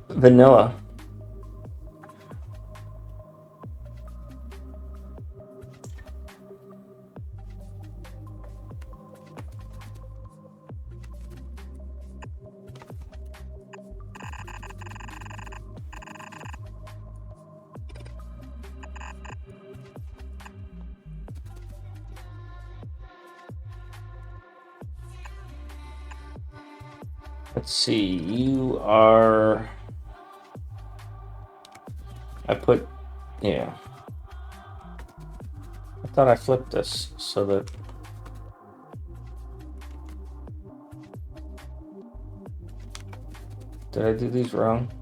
Vanilla. Let's see. You are. I put. Yeah. I thought I flipped this so that. Did I do these wrong?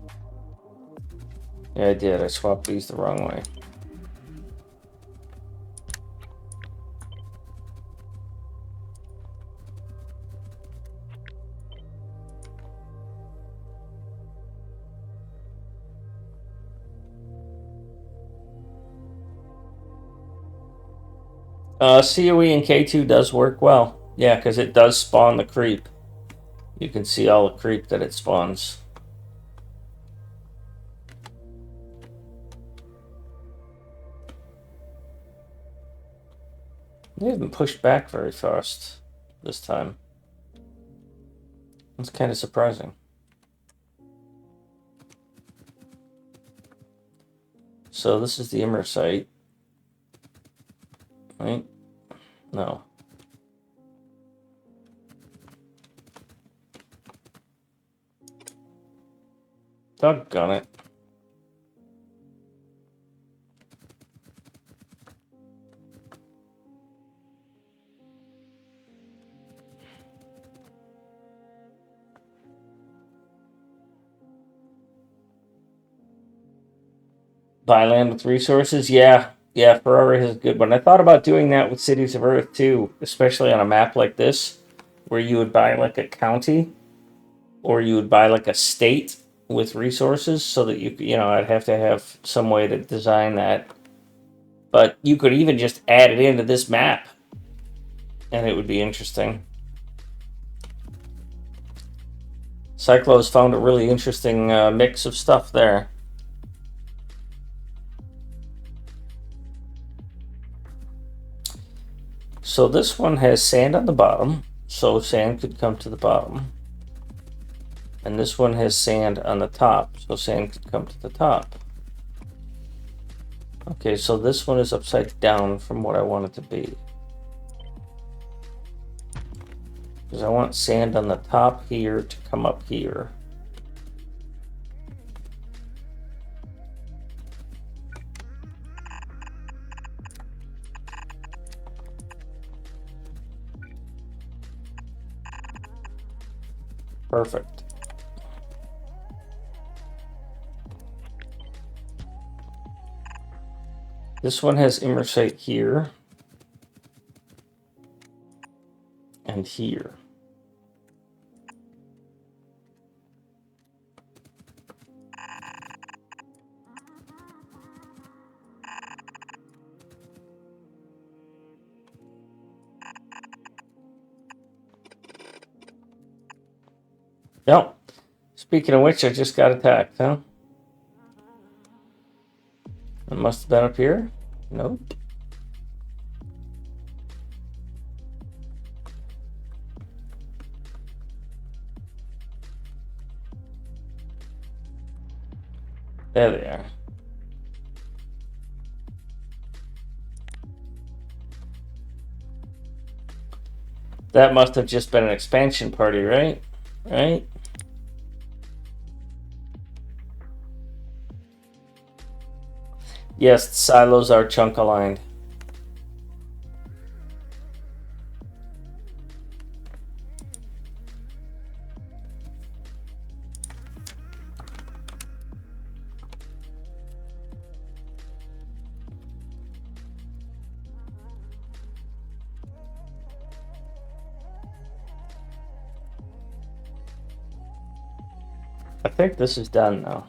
Yeah, I did. I swapped these the wrong way. COE and K2 does work well. Yeah, because it does spawn the creep. You can see all the creep that it spawns. They haven't pushed back very fast this time. It's kind of surprising. So this is the Immer site. Right? No. Doggone it. Buy land with resources? Yeah. Yeah, Ferrari is a good one. I thought about doing that with Cities of Earth too, especially on a map like this, where you would buy like a county or you would buy like a state with resources so that I'd have to have some way to design that. But you could even just add it into this map and it would be interesting. Cyclo's found a really interesting mix of stuff there. So this one has sand on the bottom, so sand could come to the bottom. And this one has sand on the top, so sand could come to the top. Okay, so this one is upside down from what I want it to be. Because I want sand on the top here to come up here. Perfect. This one has immersite here and here. Yep. Speaking of which, I just got attacked, huh? It must have been up here. Nope. There they are. That must have just been an expansion party, right? Right? Yes, the silos are chunk aligned. I think this is done now.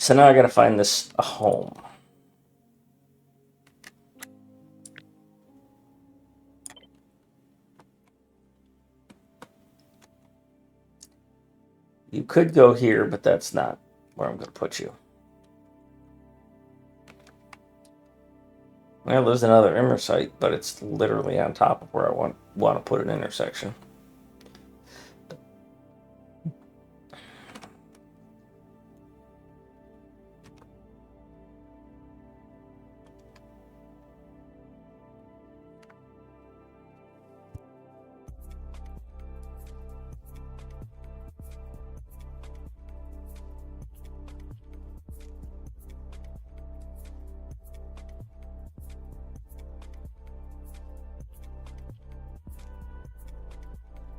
So now I gotta find this a home. You could go here, but that's not where I'm gonna put you. Well, there's another immer site, but it's literally on top of where I want to put an intersection.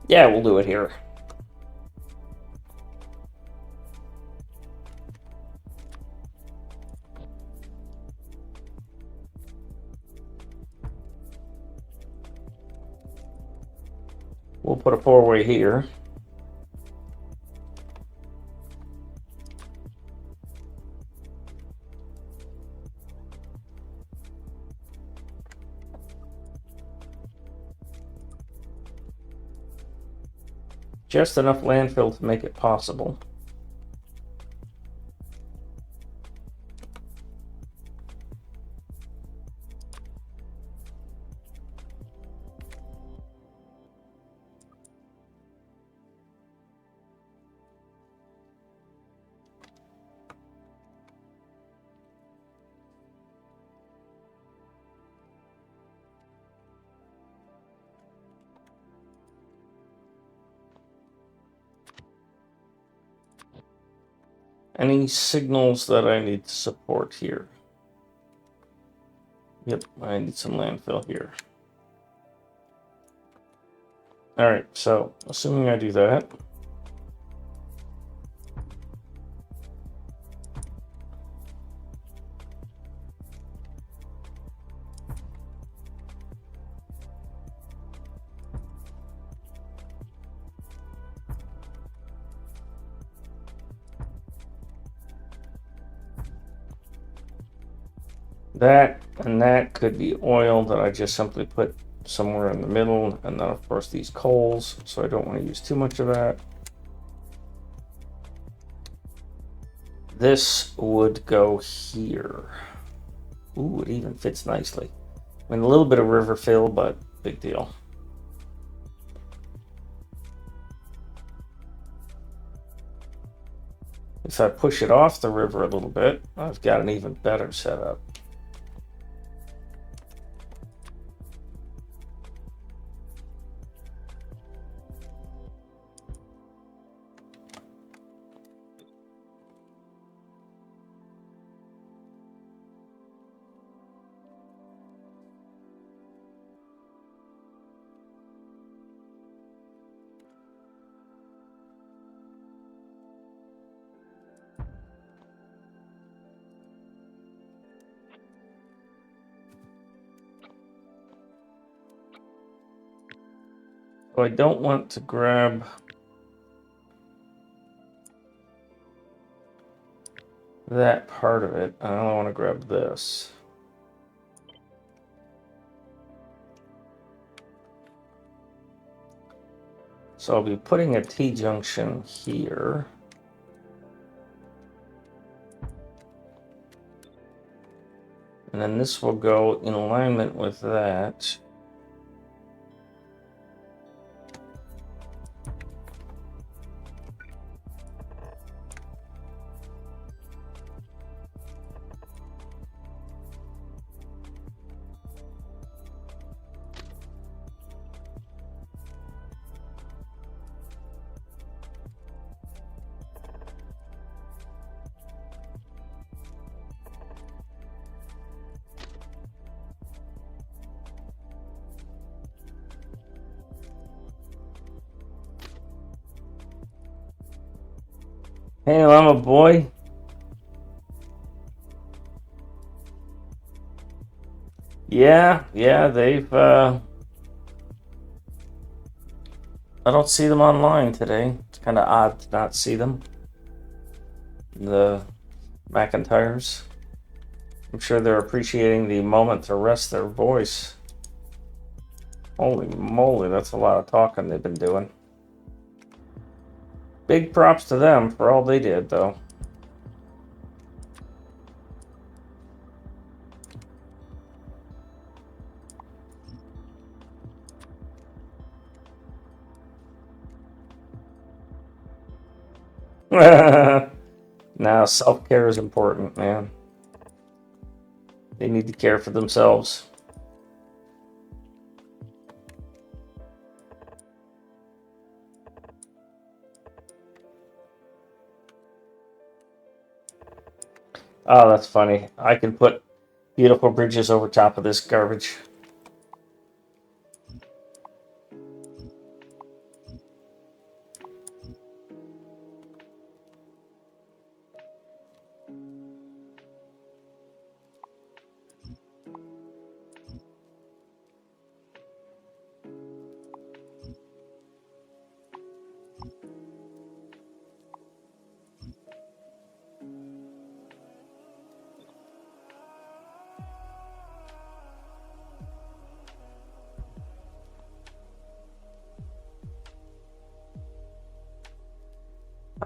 Yeah, we'll do it here. We'll put a four-way here. Just enough landfill to make it possible. Any signals that I need to support here? Yep, I need some landfill here. All right, so assuming I do that. That and that could be oil that I just simply put somewhere in the middle, and then of course these coals, so I don't want to use too much of that. This would go here. Ooh, it even fits nicely. I mean, a little bit of river fill, but big deal. If I push it off the river a little bit, I've got an even better setup. So I don't want to grab that part of it. I only want to grab this. So I'll be putting a T-junction here. And then this will go in alignment with that. Hey, Llama boy. Yeah, they've, I don't see them online today. It's kind of odd to not see them. McIntyres. I'm sure they're appreciating the moment to rest their voice. Holy moly, that's a lot of talking they've been doing. Big props to them for all they did, though. Now, self-care is important, man. They need to care for themselves. Oh, that's funny. I can put beautiful bridges over top of this garbage.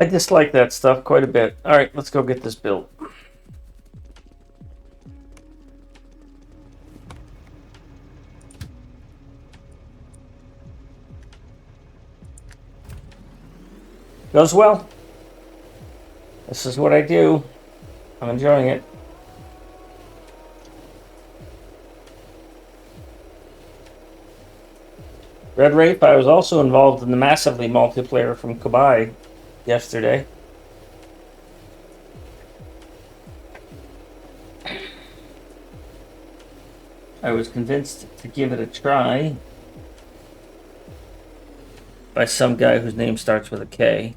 I dislike that stuff quite a bit. All right, let's go get this built. Goes well. This is what I do. I'm enjoying it. Red Rape, I was also involved in the massively multiplayer from Kabai yesterday. I was convinced to give it a try by some guy whose name starts with a K.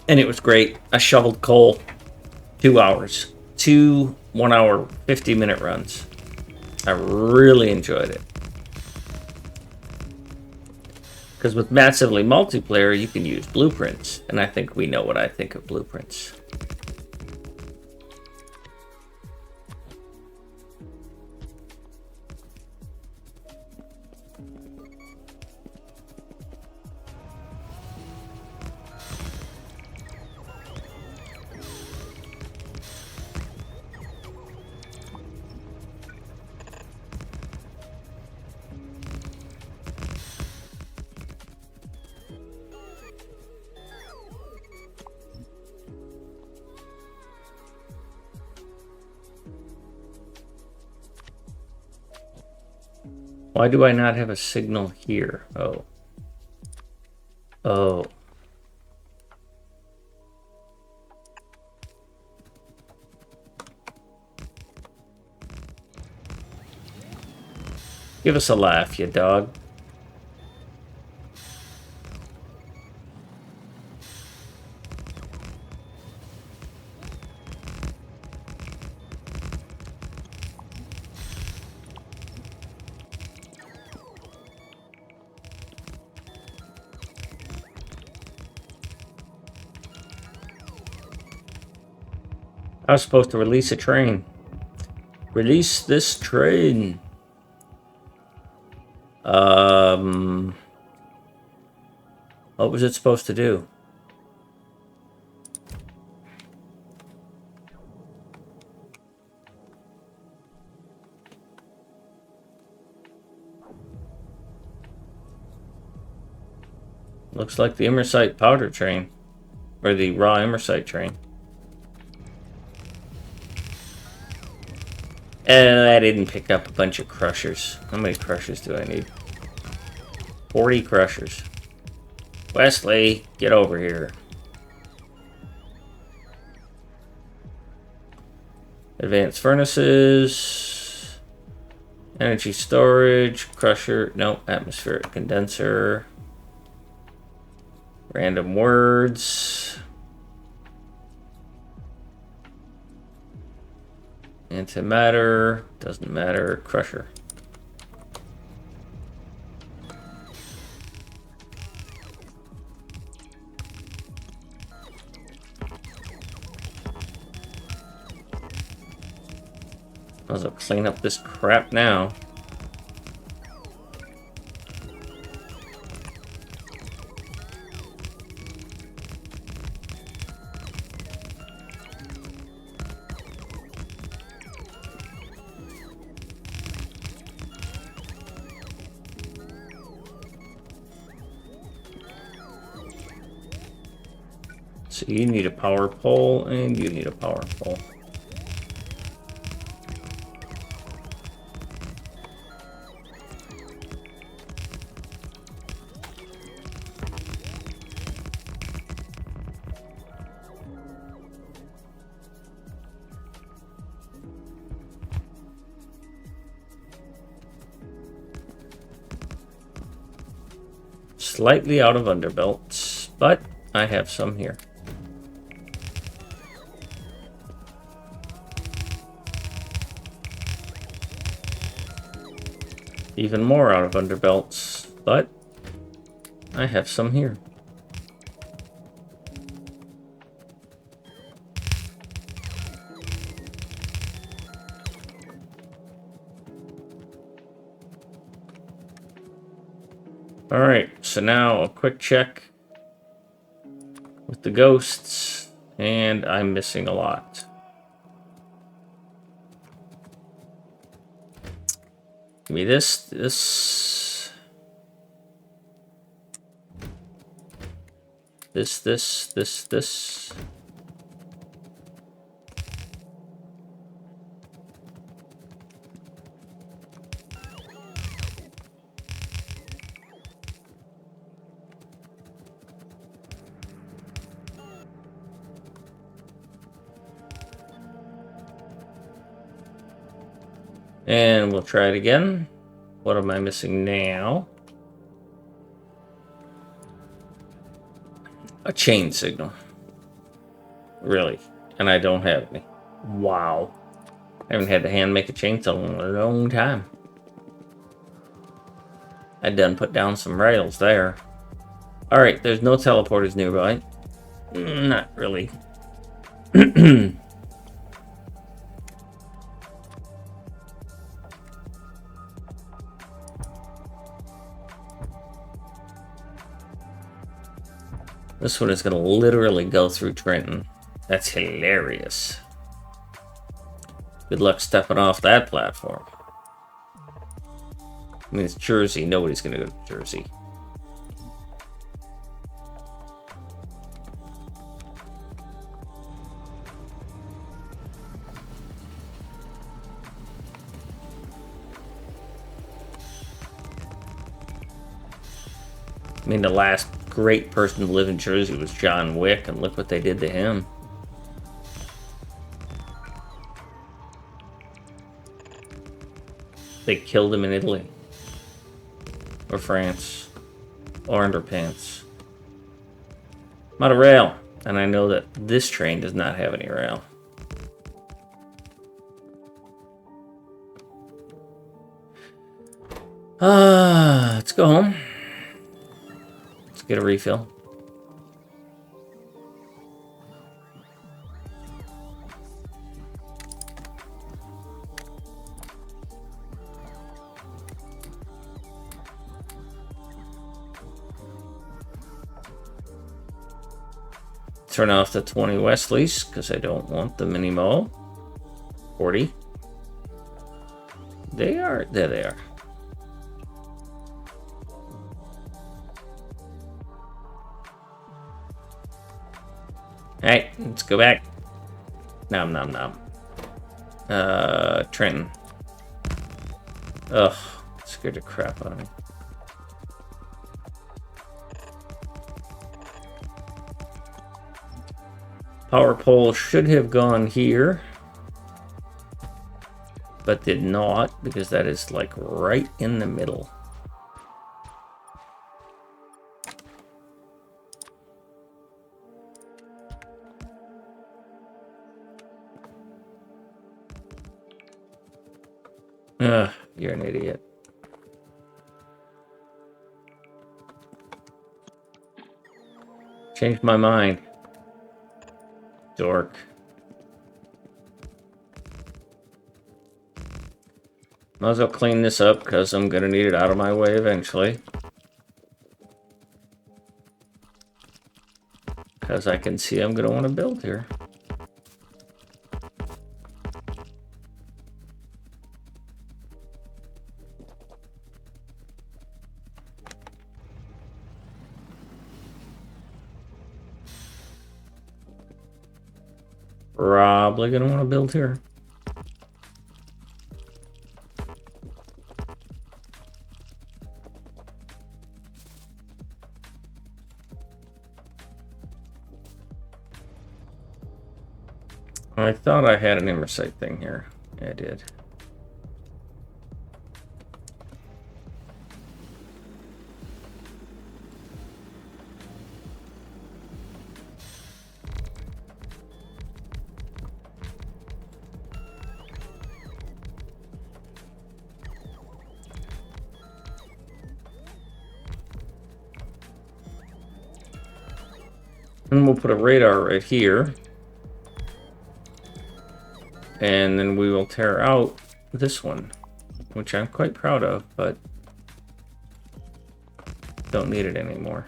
And it was great. I shoveled coal 2 hours. 2 1 hour, 50-minute runs. I really enjoyed it. Because with massively multiplayer, you can use blueprints. And I think we know what I think of blueprints. Why do I not have a signal here? Oh. Oh. Give us a laugh, you dog. I was supposed to release a train. Release this train. What was it supposed to do? Looks like the Immersite powder train. Or the raw Immersite train. And I didn't pick up a bunch of crushers. How many crushers do I need? 40 crushers. Wesley, get over here. Advanced furnaces. Energy storage. Crusher. No, atmospheric condenser. Random words. Antimatter. Doesn't matter. Crusher. Might as well clean up this crap now. So you need a power pole, and you need a power pole. Slightly out of underbelts, but I have some here. Even more out of underbelts, but I have some here. Alright, so now a quick check with the ghosts, and I'm missing a lot. Give me this. And we'll try it again. What am I missing now? A chain signal. Really? And I don't have any. Wow. I haven't had to hand make a chainsaw in a long time. I done put down some rails there. Alright, there's no teleporters nearby. Not really. This one is going to literally go through Trenton. That's hilarious. Good luck stepping off that platform. I mean, it's Jersey. Nobody's going to go to Jersey. I mean, the last great person to live in Jersey was John Wick, and look what they did to him. They killed him in Italy. Or France. Or underpants. I'm out of rail. And I know that this train does not have any rail. Let's go home. Let's get a refill. Turn off the 20 Wesleys because I don't want them anymore. 40. They are. There they are. Alright, let's go back. Nom nom nom. Trenton. Ugh, scared the crap out of me. Power pole should have gone here, but did not because that is like right in the middle. Ugh, you're an idiot. Changed my mind. Dork. Might as well clean this up because I'm going to need it out of my way eventually. Because I can see I'm going to want to build here. Probably going to want to build here. I thought I had an immersite thing here. Yeah, I did. And we'll put a radar right here. And then we will tear out this one, which I'm quite proud of, but don't need it anymore.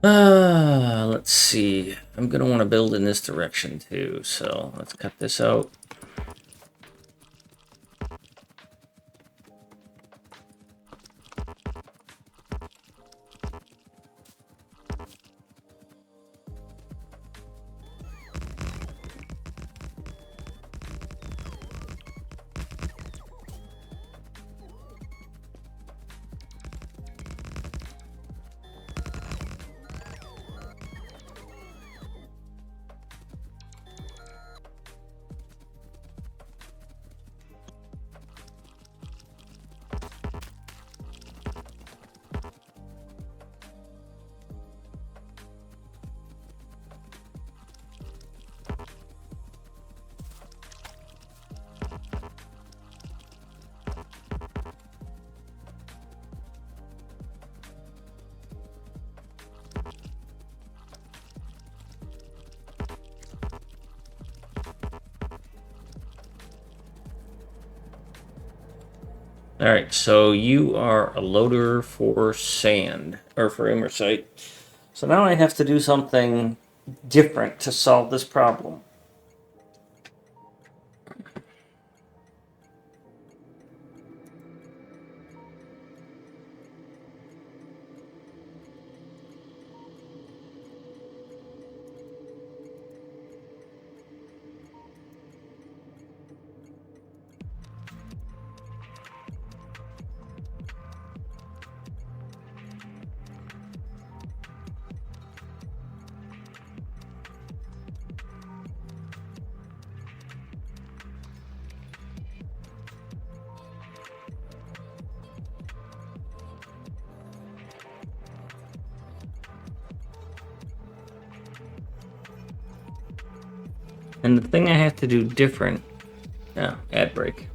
Let's see. I'm gonna want to build in this direction too, so let's cut this out. All right, so you are a loader for sand, or for immersite. So now I have to do something different to solve this problem. And the thing I have to do different, ad break.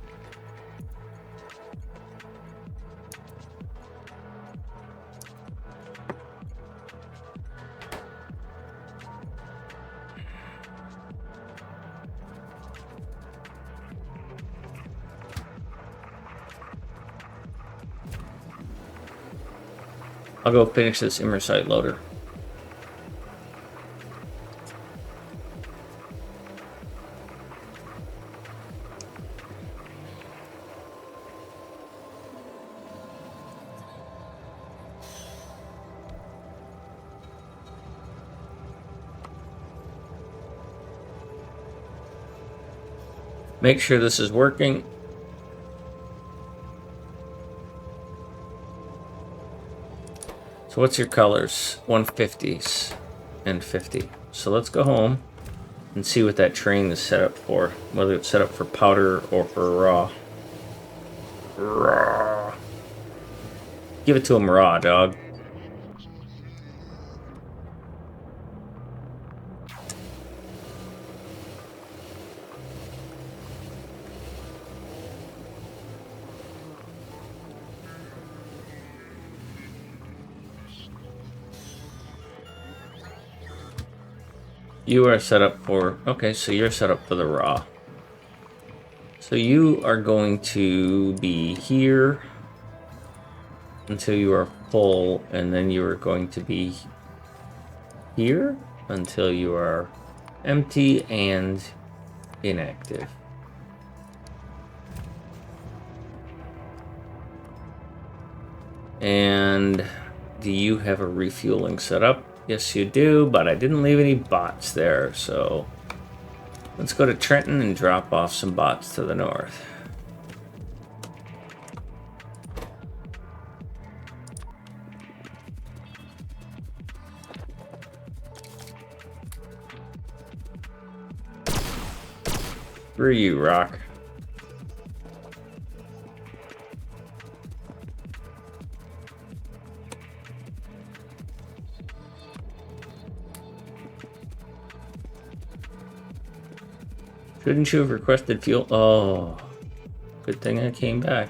I'll go finish this immersite loader. Make sure this is working. So what's your colors? 150s and 50. So let's go home and see what that train is set up for. Whether it's set up for powder or for raw. Raw. Give it to him raw, dog. You are set up for... Okay, so you're set up for the raw. So you are going to be here until you are full, and then you are going to be here until you are empty and inactive. And do you have a refueling setup? Yes, you do, but I didn't leave any bots there, so let's go to Trenton and drop off some bots to the north. Screw you, Rock. Shouldn't you have requested fuel? Oh, good thing I came back.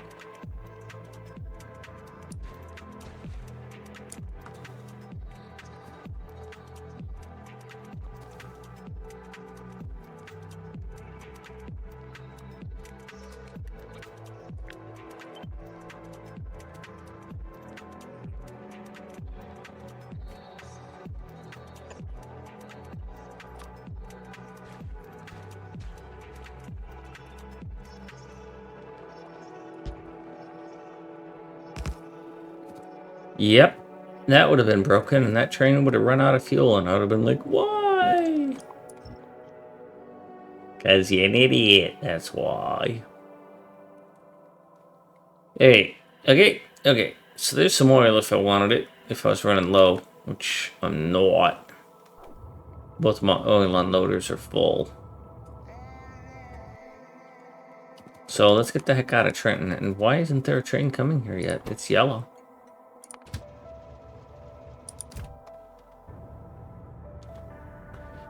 Yep, that would have been broken, and that train would have run out of fuel, and I would have been like, why? Because you're an idiot, that's why. Hey, okay. So there's some oil if I wanted it, if I was running low, which I'm not. Both my oil unloaders are full. So let's get the heck out of Trenton. And why isn't there a train coming here yet? It's yellow.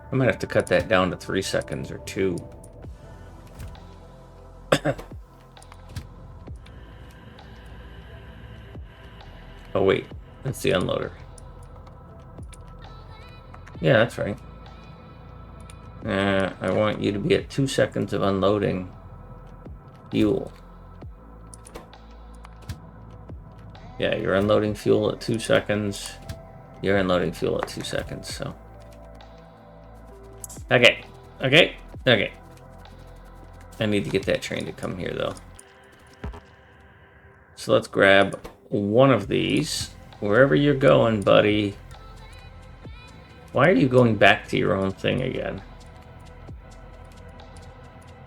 I might have to cut that down to 3 seconds or 2. Oh wait, that's the unloader. Yeah, that's right. I want you to be at 2 seconds of unloading fuel. Yeah, you're unloading fuel at 2 seconds. You're unloading fuel at 2 seconds, so. Okay. I need to get that train to come here, though. So let's grab one of these. Wherever you're going, buddy. Why are you going back to your own thing again?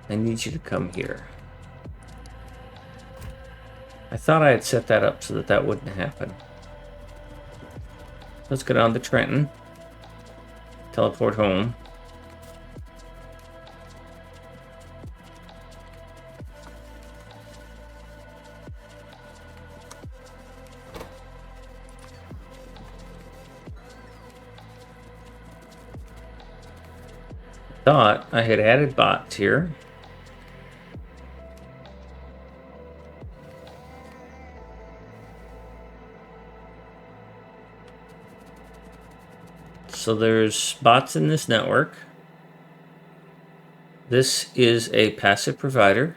I need you to come here. I thought I had set that up so that that wouldn't happen. Let's go down to Trenton. Teleport home. Thought I had added bots here. So there's bots in this network. This is a passive provider.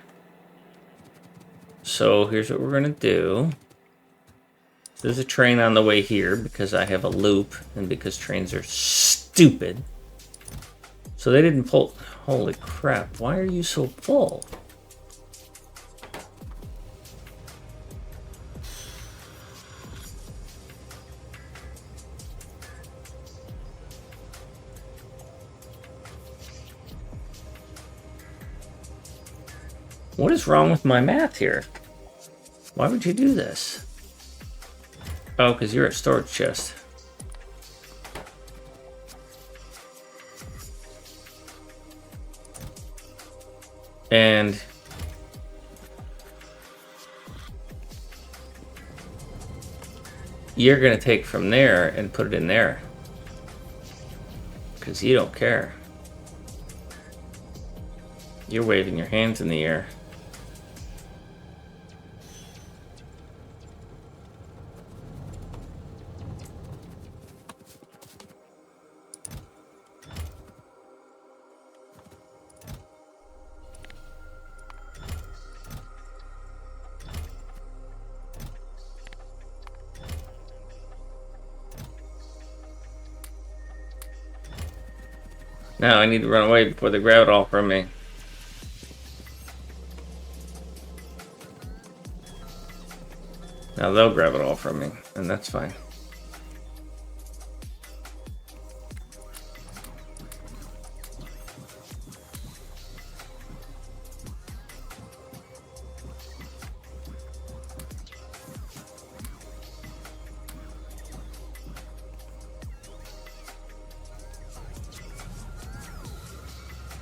So here's what we're going to do. There's a train on the way here because I have a loop and because trains are stupid. So they didn't pull... Holy crap, why are you so full? What is wrong with my math here? Why would you do this? Oh, because you're a storage chest. And you're going to take from there and put it in there. Because you don't care. You're waving your hands in the air. Now I need to run away before they grab it all from me. Now they'll grab it all from me, and that's fine.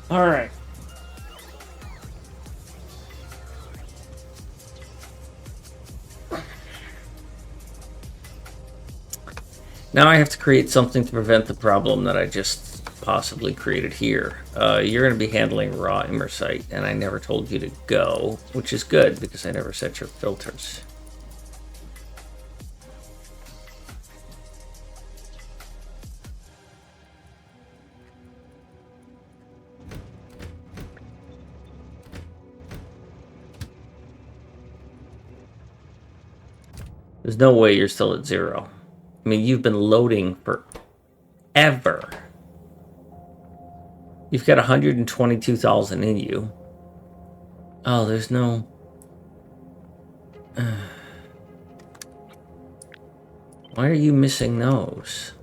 All right. Now I have to create something to prevent the problem that I just possibly created here. You're going to be handling raw immersite, and I never told you to go, which is good because I never set your filters. There's no way you're still at 0. I mean, you've been loading forever. You've got 122,000 in you. Oh, there's no... Why are you missing those?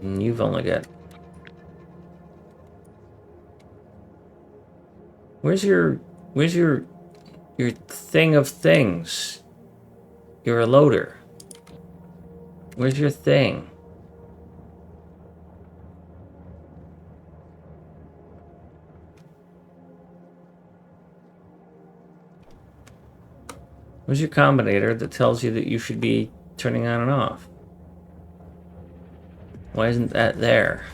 And you've only got... Where's your thing of things? You're a loader. Where's your thing? Where's your combinator that tells you that you should be turning on and off? Why isn't that there?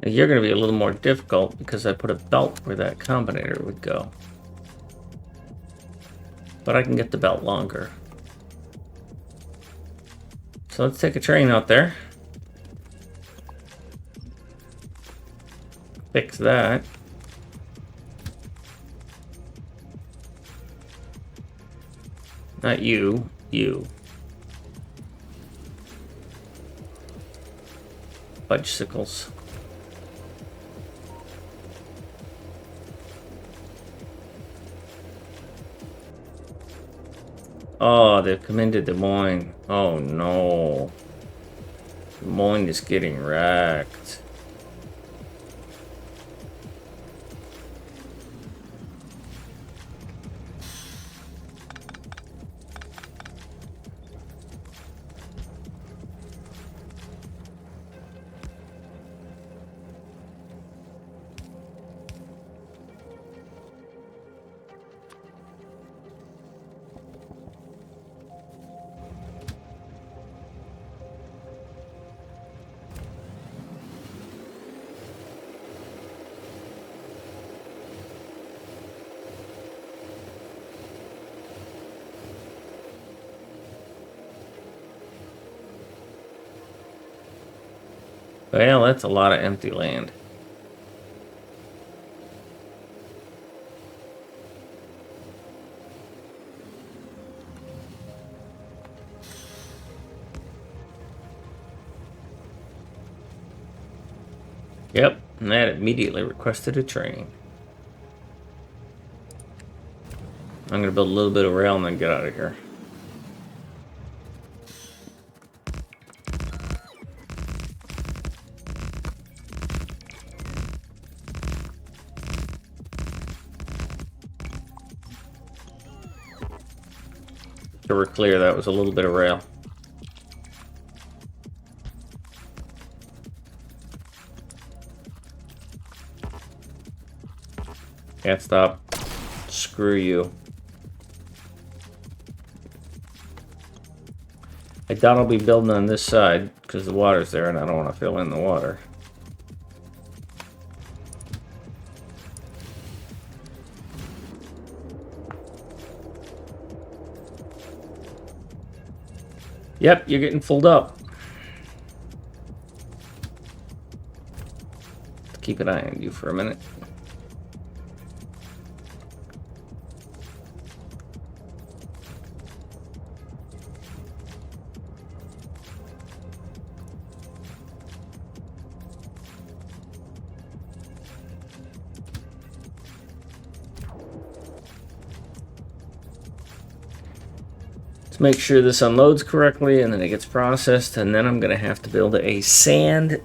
Now you're going to be a little more difficult because I put a belt where that combinator would go. But I can get the belt longer. So let's take a train out there. Fix that. Not you, you. Fudgesicles. Oh, they've come into Des Moines. Oh no. Des Moines is getting wrecked. Well, that's a lot of empty land. Yep, and that immediately requested a train. I'm going to build a little bit of rail and then get out of here. So we're clear, that was a little bit of rail. Can't stop. Screw you. I doubt I'll be building on this side because the water's there and I don't want to fill in the water. Yep, you're getting filled up. Keep an eye on you for a minute. Let's make sure this unloads correctly and then it gets processed, and then I'm going to have to build a sand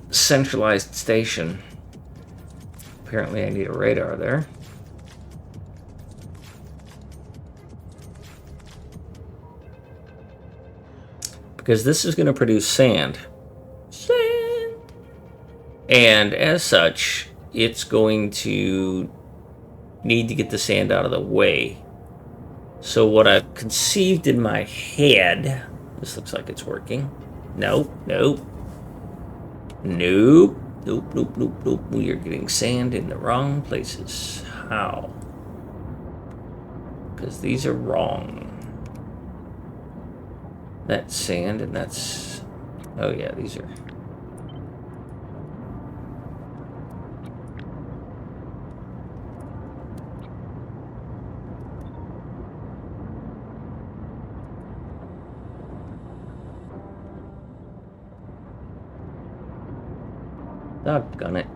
centralized station. Apparently I need a radar there. Because this is going to produce sand. Sand! And as such, it's going to need to get the sand out of the way. So what I've conceived in my head, this looks like it's working. Nope, nope. Nope, nope, nope, nope, nope. We are getting sand in the wrong places. How? Because these are wrong. That's sand and that's... Oh yeah, these are... Doggone it.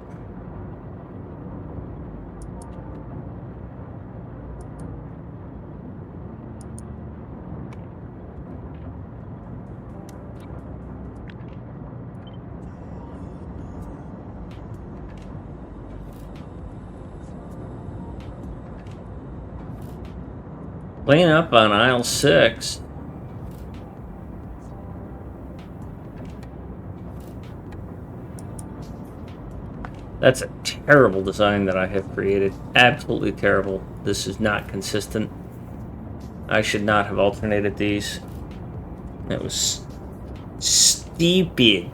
Laying up on aisle 6. That's a terrible design that I have created. Absolutely terrible. This is not consistent. I should not have alternated these. That was stupid.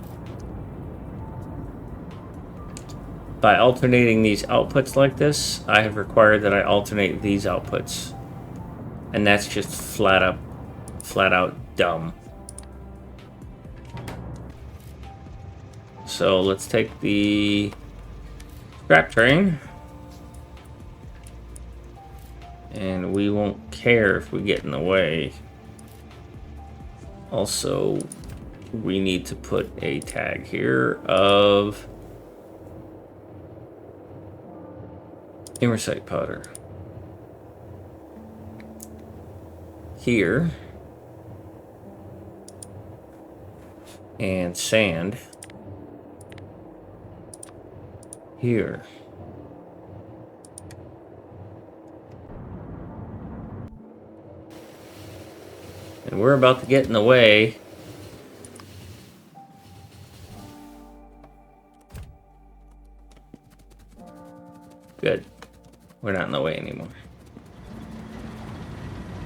By alternating these outputs like this, I have required that I alternate these outputs. And that's just flat out dumb. So let's take the scrap train. And we won't care if we get in the way. Also, we need to put a tag here of imersite powder. Here. And sand. Here. And we're about to get in the way. Good. We're not in the way anymore.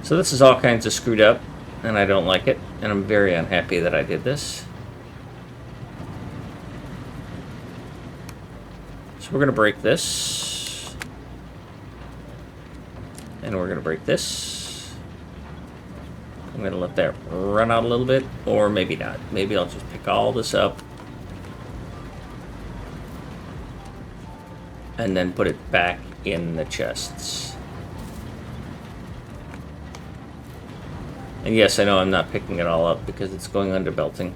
So this is all kinds of screwed up, and I don't like it, and I'm very unhappy that I did this. So we're going to break this. And we're going to break this. I'm going to let that run out a little bit, or maybe not. Maybe I'll just pick all this up and then put it back in the chests. And yes, I know I'm not picking it all up because it's going under belting.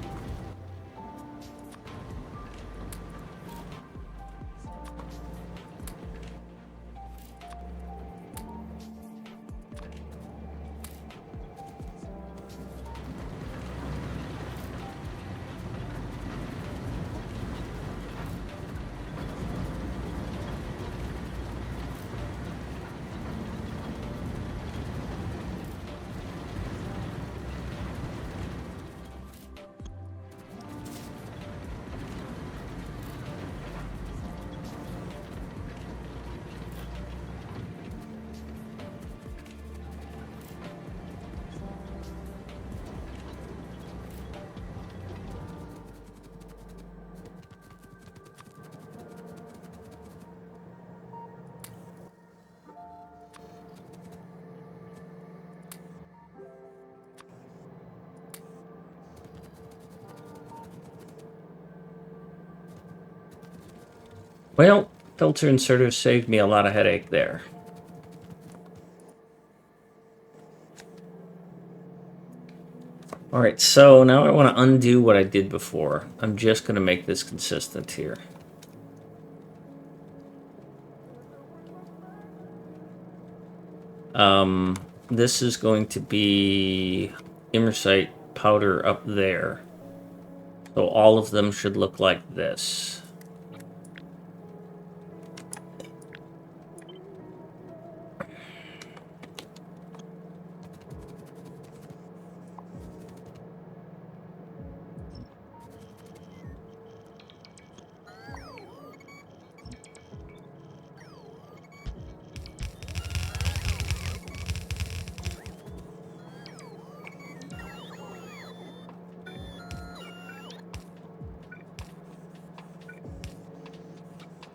Well, filter inserter saved me a lot of headache there. Alright, so now I want to undo what I did before. I'm just going to make this consistent here. This is going to be immersite powder up there. So all of them should look like this.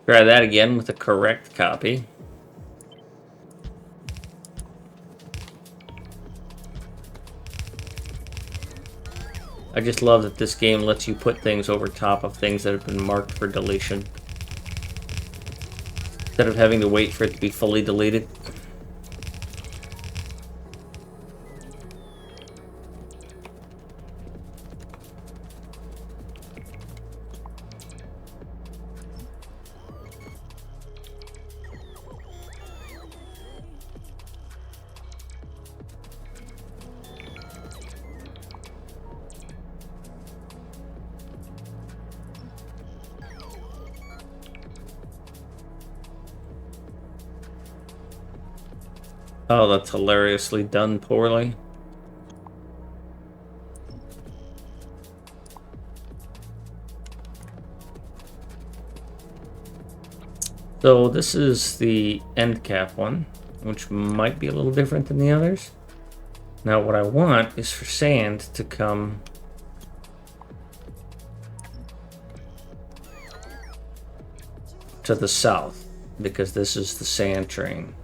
Try that again with the correct copy. I just love that this game lets you put things over top of things that have been marked for deletion, instead of having to wait for it to be fully deleted. Oh, that's hilariously done poorly. So this is the end cap one, which might be a little different than the others. Now what I want is for sand to come to the south, because this is the sand train.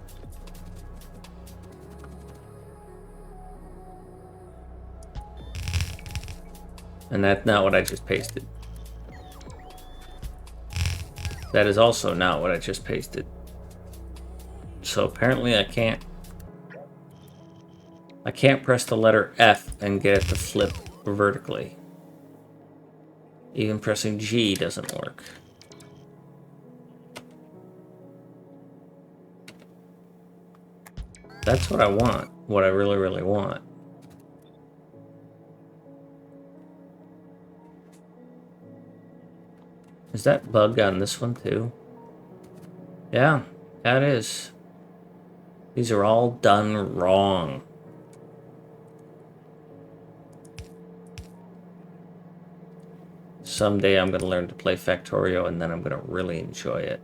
And that's not what I just pasted. That is also not what I just pasted. So apparently I can't press the letter F and get it to flip vertically. Even pressing G doesn't work. That's what I want. What I really, really want. Is that bug on this one too? Yeah, that is. These are all done wrong. Someday I'm going to learn to play Factorio, and then I'm going to really enjoy it.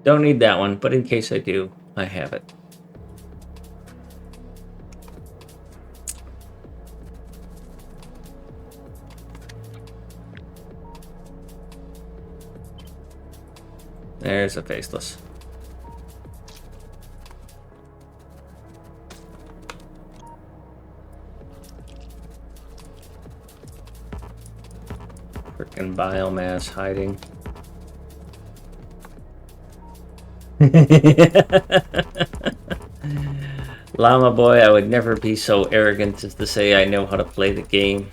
Don't need that one, but in case I do, I have it. There's a faceless. Frickin' biomass hiding. Llama boy, I would never be so arrogant as to say I know how to play the game.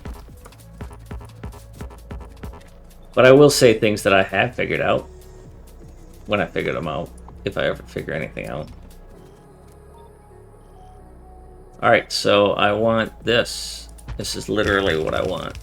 But I will say things that I have figured out. When I figured them out. If I ever figure anything out. Alright, so I want this. This is literally what I want.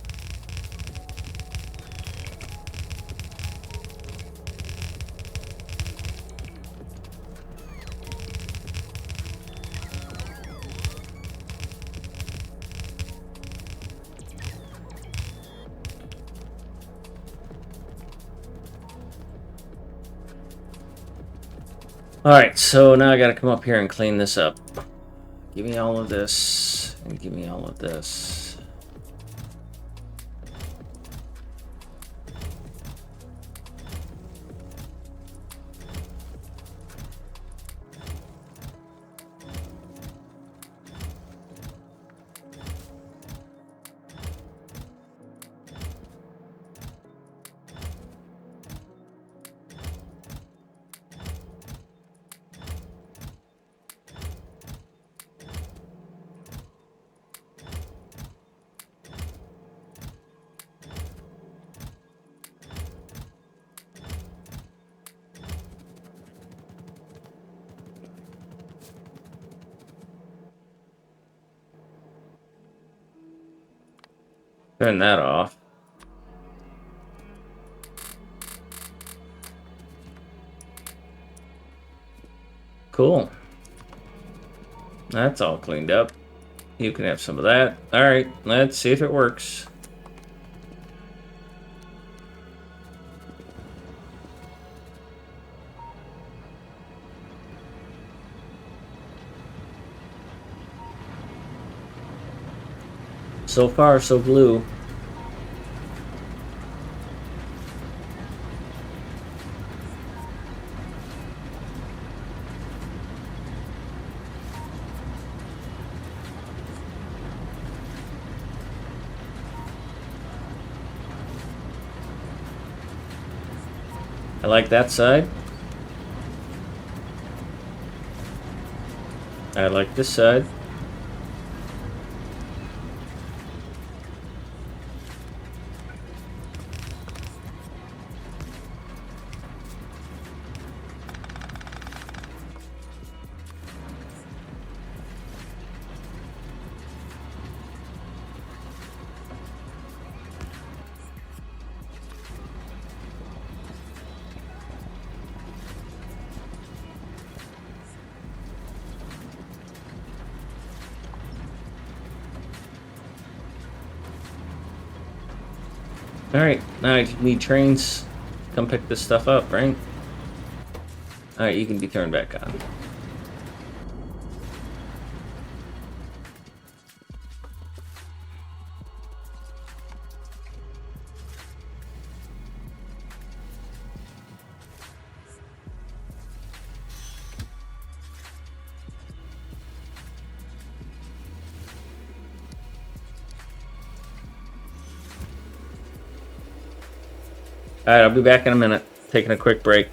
Alright, so now I gotta come up here and clean this up. Give me all of this, and give me all of this. Turn that off. Cool. That's all cleaned up. You can have some of that. Alright, let's see if it works. So far, so blue. I like that side. I like this side. Alright, now I need trains. Come pick this stuff up, right? Alright, you can be turned back on. Alright, I'll be back in a minute. Taking a quick break.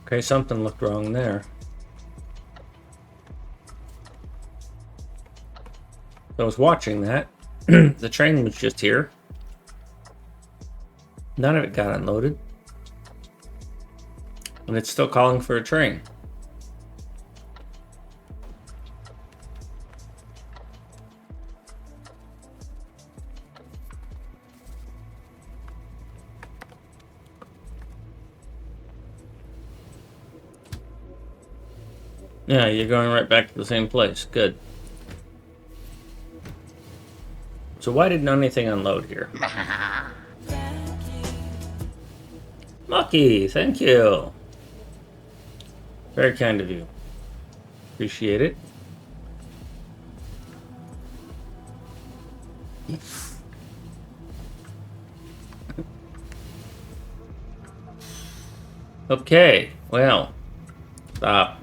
Okay, something looked wrong there. I was watching that. The train was just here. None of it got unloaded. And it's still calling for a train. Yeah, you're going right back to the same place. Good. So why didn't anything unload here? Mucky, thank you. Very kind of you. Appreciate it. Okay, well, stop.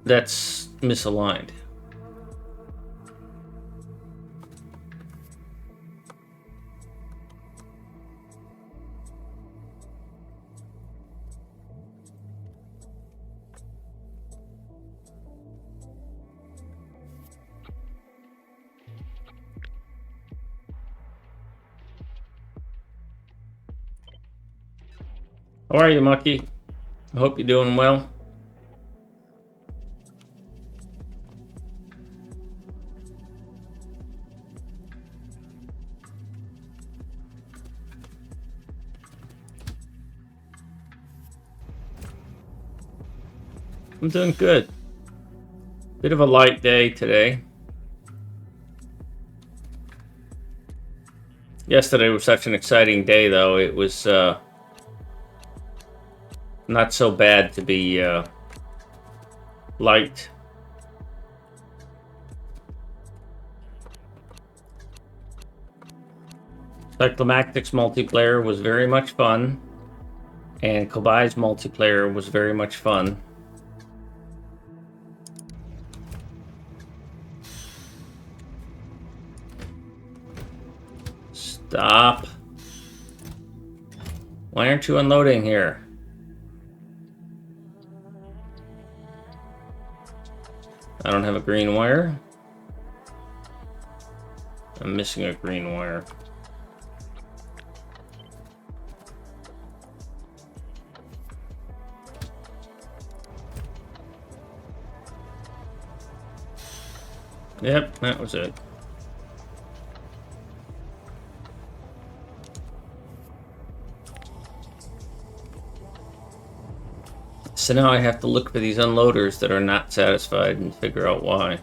That's misaligned. How are you, Mucky? I hope you're doing well. I'm doing good. Bit of a light day today. Yesterday was such an exciting day, though. It was not so bad to be light. Cyclomactic's multiplayer was very much fun, and Kobai's multiplayer was very much fun. Stop. Why aren't you unloading here? I don't have a green wire. I'm missing a green wire. Yep, that was it. So now I have to look for these unloaders that are not satisfied and figure out why.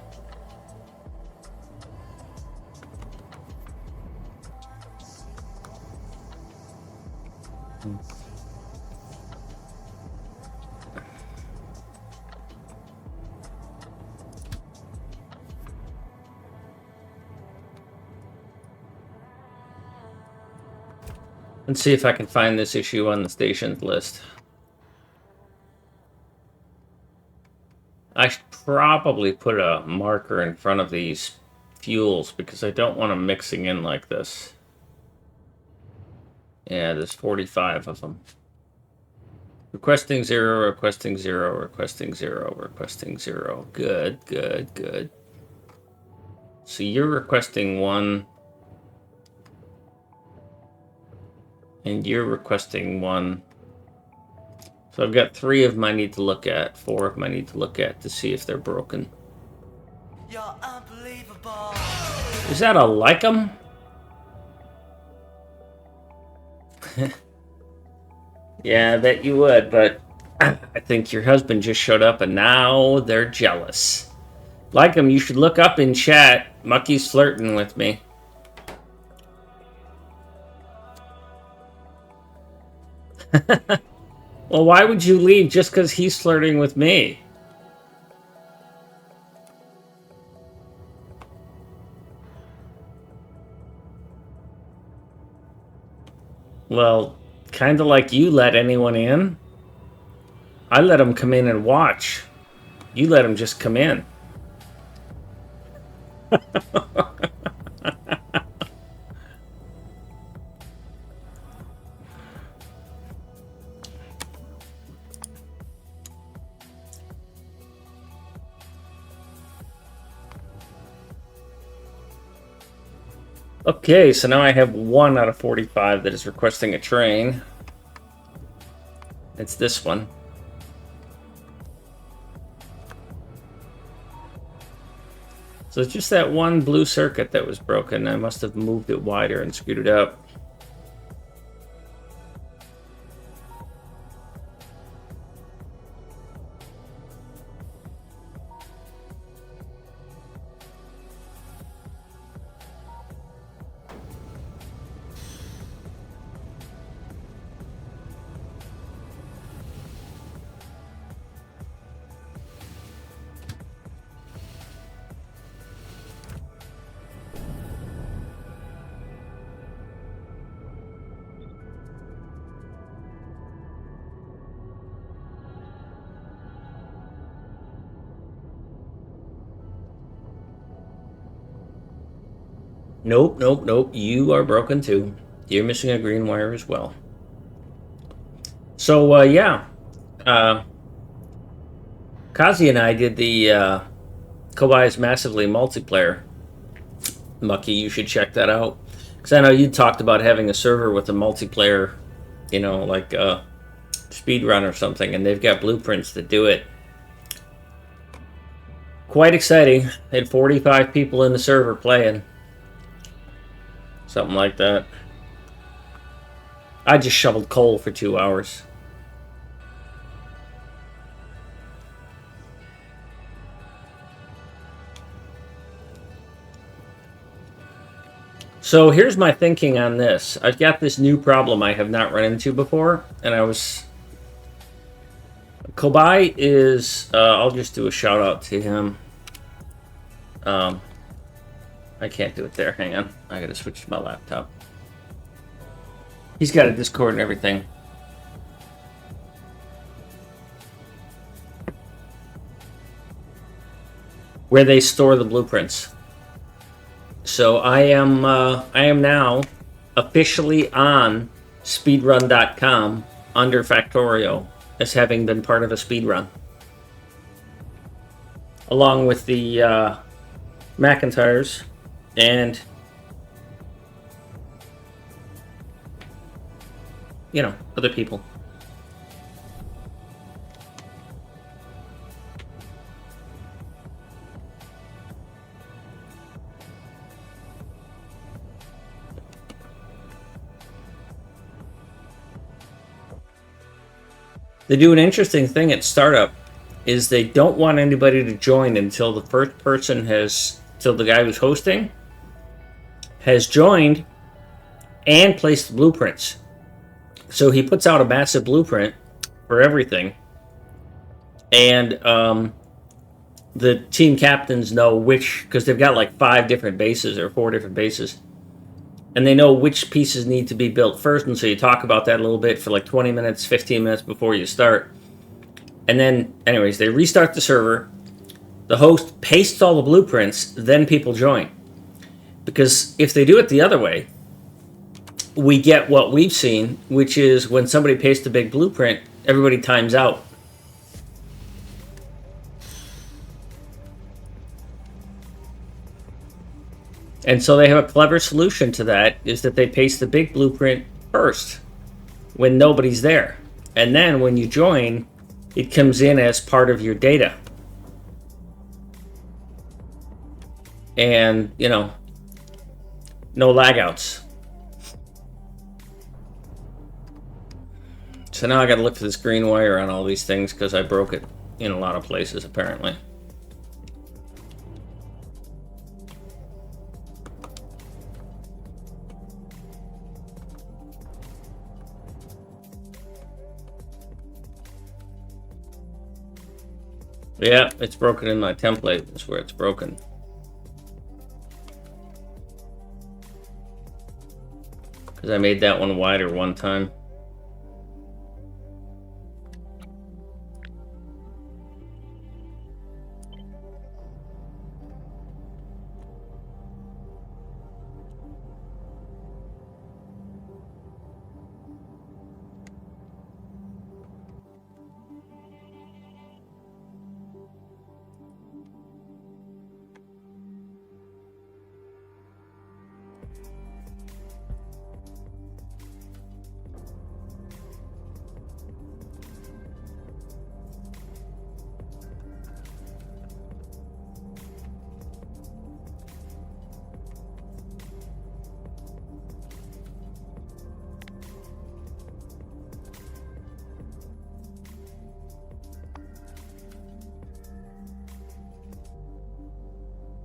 Let's see if I can find this issue on the stations list. I should probably put a marker in front of these fuels because I don't want them mixing in like this. Yeah, there's 45 of them. Requesting 0, requesting 0, requesting 0, requesting 0. Good, good, good. So you're requesting 1. And you're requesting 1. So I've got 3 of them I need to look at, 4 of them I need to look at to see if they're broken. You're unbelievable. Is that a like 'em? Yeah, I bet you would, but I think your husband just showed up and now they're jealous. Like 'em, you should look up in chat. Mucky's flirting with me. Well, why would you leave just because he's flirting with me? Well, kind of like you let anyone in. I let him come in and watch. You let him just come in. Okay, so now I have 1 out of 45 that is requesting a train. It's this one. So it's just that one blue circuit that was broken. I must have moved it wider and screwed it up. Nope, nope, nope. You are broken too. You're missing a green wire as well. So, yeah. Kazi and I did the Kobai's Massively multiplayer. Mucky, you should check that out. Because I know you talked about having a server with a multiplayer, you know, like speedrun or something, and they've got blueprints that do it. Quite exciting. Had 45 people in the server playing. Something like that. I just shoveled coal for 2 hours. So here's my thinking on this. I've got this new problem I have not run into before, and I was... Kobai is... I'll just do a shout out to him. I can't do it there. Hang on. I gotta switch to my laptop. He's got a Discord and everything. Where they store the blueprints. So I am now officially on speedrun.com under Factorio as having been part of a speedrun. Along with the McIntyres and, you know, other people. They do an interesting thing at startup is they don't want anybody to join until the first person has, till the guy who's hosting has joined and placed the blueprints. So he puts out a massive blueprint for everything, and the team captains know which, because they've got like 5 different bases or 4 different bases, and they know which pieces need to be built first. And so you talk about that a little bit for like 20 minutes, 15 minutes before you start. And then, anyways, they restart the server. The host pastes all the blueprints, then people join. Because if they do it the other way, we get what we've seen, which is when somebody pastes a big blueprint, everybody times out. And so they have a clever solution to that, is that they paste the big blueprint first when nobody's there. And then when you join, it comes in as part of your data. And, you know, no lagouts. So now I got to look for this green wire on all these things because I broke it in a lot of places, apparently. Yeah, it's broken in my template. That's where it's broken. Because I made that one wider one time.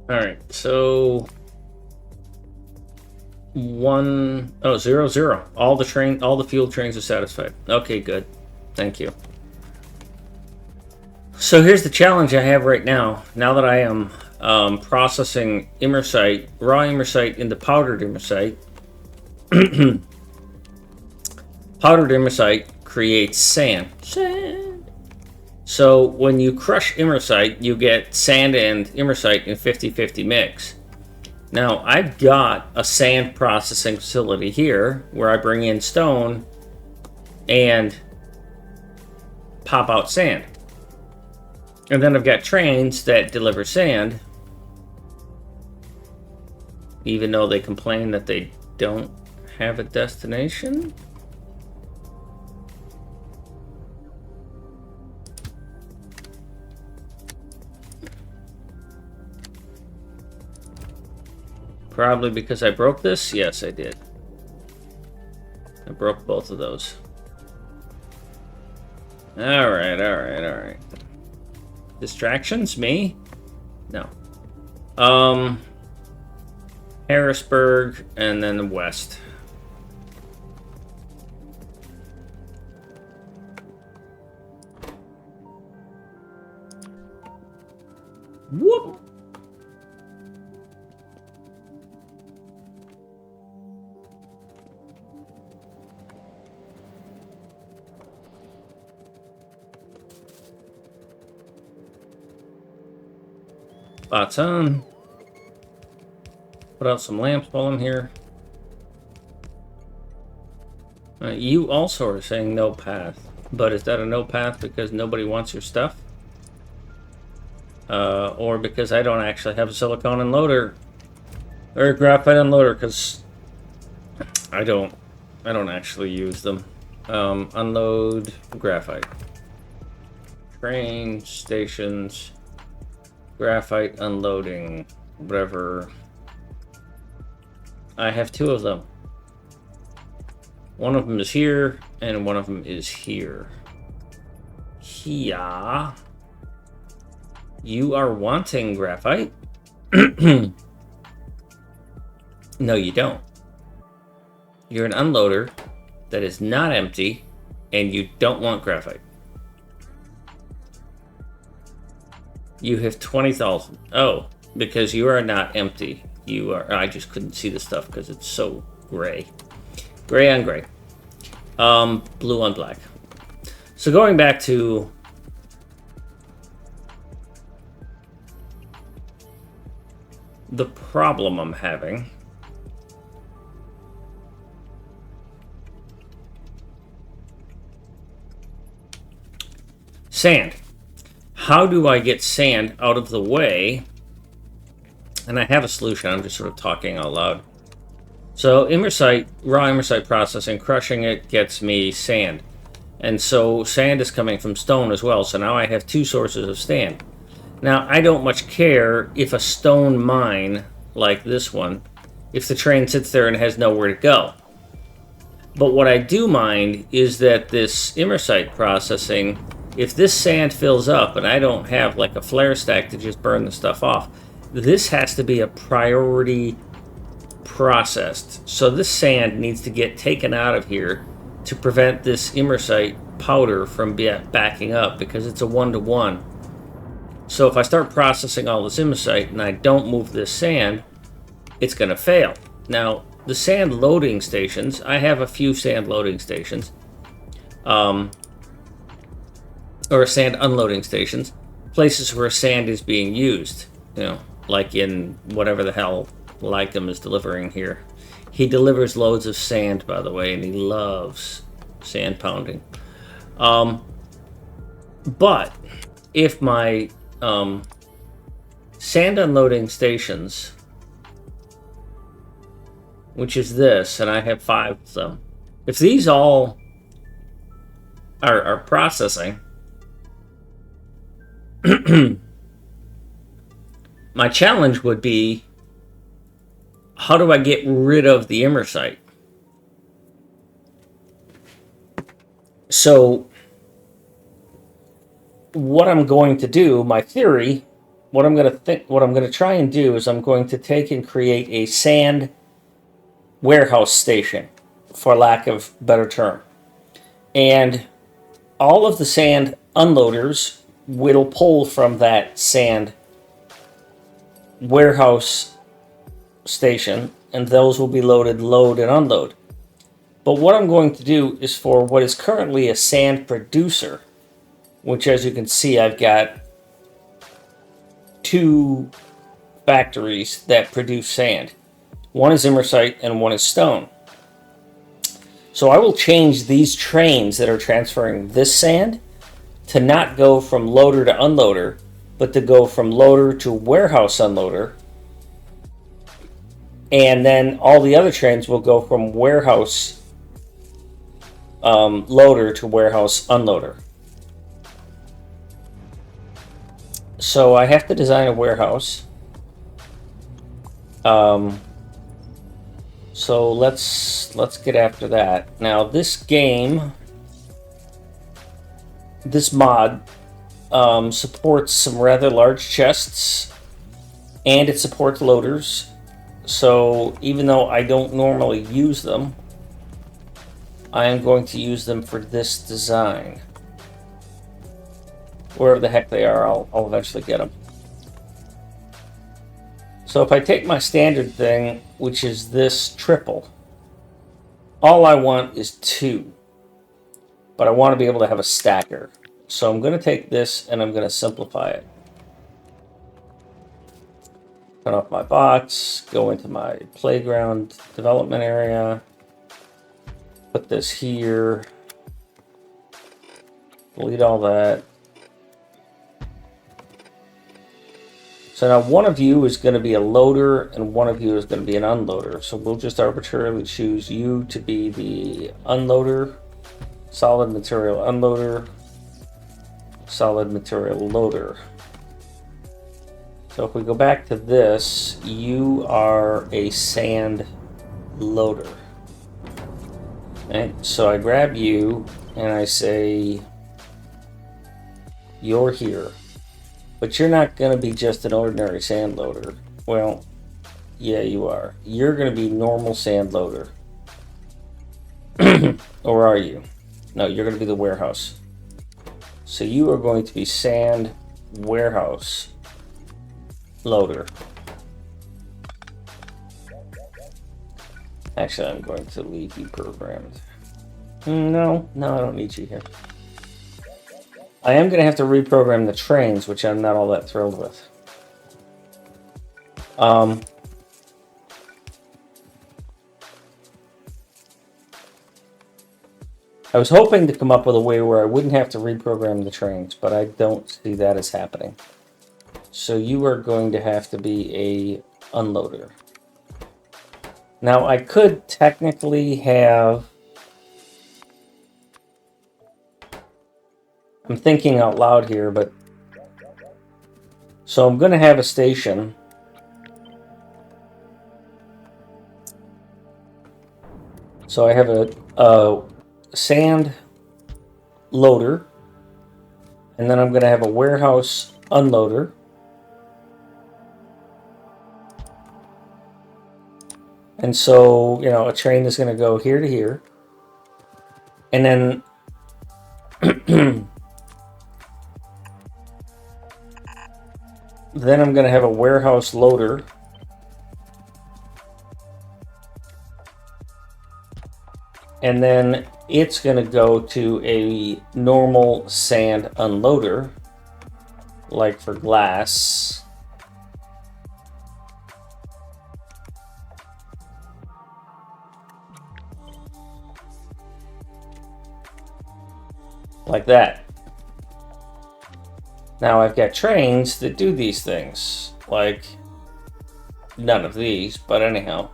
All right, so 0, 0. All the fuel trains are satisfied. Okay, good. Thank you. So here's the challenge I have right now. Now that I am processing imersite, raw imersite into powdered imersite, powdered imersite creates sand. Sand. So when you crush imersite, you get sand and imersite in 50-50 mix. Now, I've got a sand processing facility here where I bring in stone and pop out sand. And then I've got trains that deliver sand, even though they complain that they don't have a destination. Probably because I broke this? Yes, I did. I broke both of those. Alright. Distractions? Me? No. Harrisburg, and then the west. Whoop! Spots on. Put out some lamps while I'm here. You also are saying no path. But is that a no path because nobody wants your stuff? Or because I don't actually have a silicone unloader? Or a graphite unloader, because I don't actually use them. Unload graphite. Train stations. Graphite unloading. Whatever. I have 2 of them. One of them is here, and one of them is here. Here. You are wanting graphite? No, you don't. You're an unloader that is not empty, and you don't want graphite. You have 20,000. Oh, because you are not empty. You are. I just couldn't see the stuff because it's so gray. Gray on gray. Blue on black. So going back to the problem I'm having. Sand. How do I get sand out of the way? And I have a solution. I'm just sort of talking out loud. So imersite, raw imersite processing, crushing it gets me sand. And so sand is coming from stone as well. So now I have 2 sources of sand. Now, I don't much care if a stone mine, like this one, if the train sits there and has nowhere to go. But what I do mind is that this imersite processing, if this sand fills up and I don't have like a flare stack to just burn the stuff off, this has to be a priority processed. So this sand needs to get taken out of here to prevent this imersite powder from backing up, because it's a 1-to-1. So if I start processing all this imersite and I don't move this sand, it's going to fail. Now, the sand loading stations, I have a few sand loading stations, or sand unloading stations, places where sand is being used, you know, like in whatever the hell Lycum is delivering here. He delivers loads of sand, by the way, and he loves sand pounding. But if my sand unloading stations, which is this, and I have 5 of them, if these all are processing, my challenge would be, how do I get rid of the imersite? So what I'm going to do, my theory, what I'm going to try and do is I'm going to take and create a sand warehouse station, for lack of better term. And all of the sand unloaders will pull from that sand warehouse station, and those will be loaded, load, and unload. But what I'm going to do is for what is currently a sand producer, which, as you can see, I've got 2 factories that produce sand. One is immersite and one is stone. So I will change these trains that are transferring this sand to not go from loader to unloader, but to go from loader to warehouse unloader. And then all the other trains will go from warehouse loader to warehouse unloader. So I have to design a warehouse. So let's get after that. Now this game, this mod supports some rather large chests, and it supports loaders. So even though I don't normally use them, I am going to use them for this design. Wherever the heck they are, I'll eventually get them. So if I take my standard thing, which is this triple, all I want is 2. But I want to be able to have a stacker. So I'm going to take this and I'm going to simplify it. Turn off my box, go into my playground development area, put this here, delete all that. So now one of you is going to be a loader and one of you is going to be an unloader. So we'll just arbitrarily choose you to be the unloader, solid material unloader, solid material loader. So if we go back to this, you are a sand loader. And so I grab you and I say, you're here. But you're not going to be just an ordinary sand loader. Well, yeah, you are. You're going to be normal sand loader. Or are you? No, you're going to be the warehouse. So you are going to be sand warehouse loader. Actually, I'm going to leave you programmed. No, I don't need you here. I am going to have to reprogram the trains, which I'm not all that thrilled with. I was hoping to come up with a way where I wouldn't have to reprogram the trains, but I don't see that as happening. So you are going to have to be a unloader. Now I could technically have... I'm thinking out loud here, but... So I'm going to have a station. So I have a sand loader. And then I'm going to have a warehouse unloader. And so, you know, a train is going to go here to here. And then... Then I'm going to have a warehouse loader. And then it's going to go to a normal sand unloader, like for glass. Like that. Now I've got trains that do these things, like none of these, but anyhow.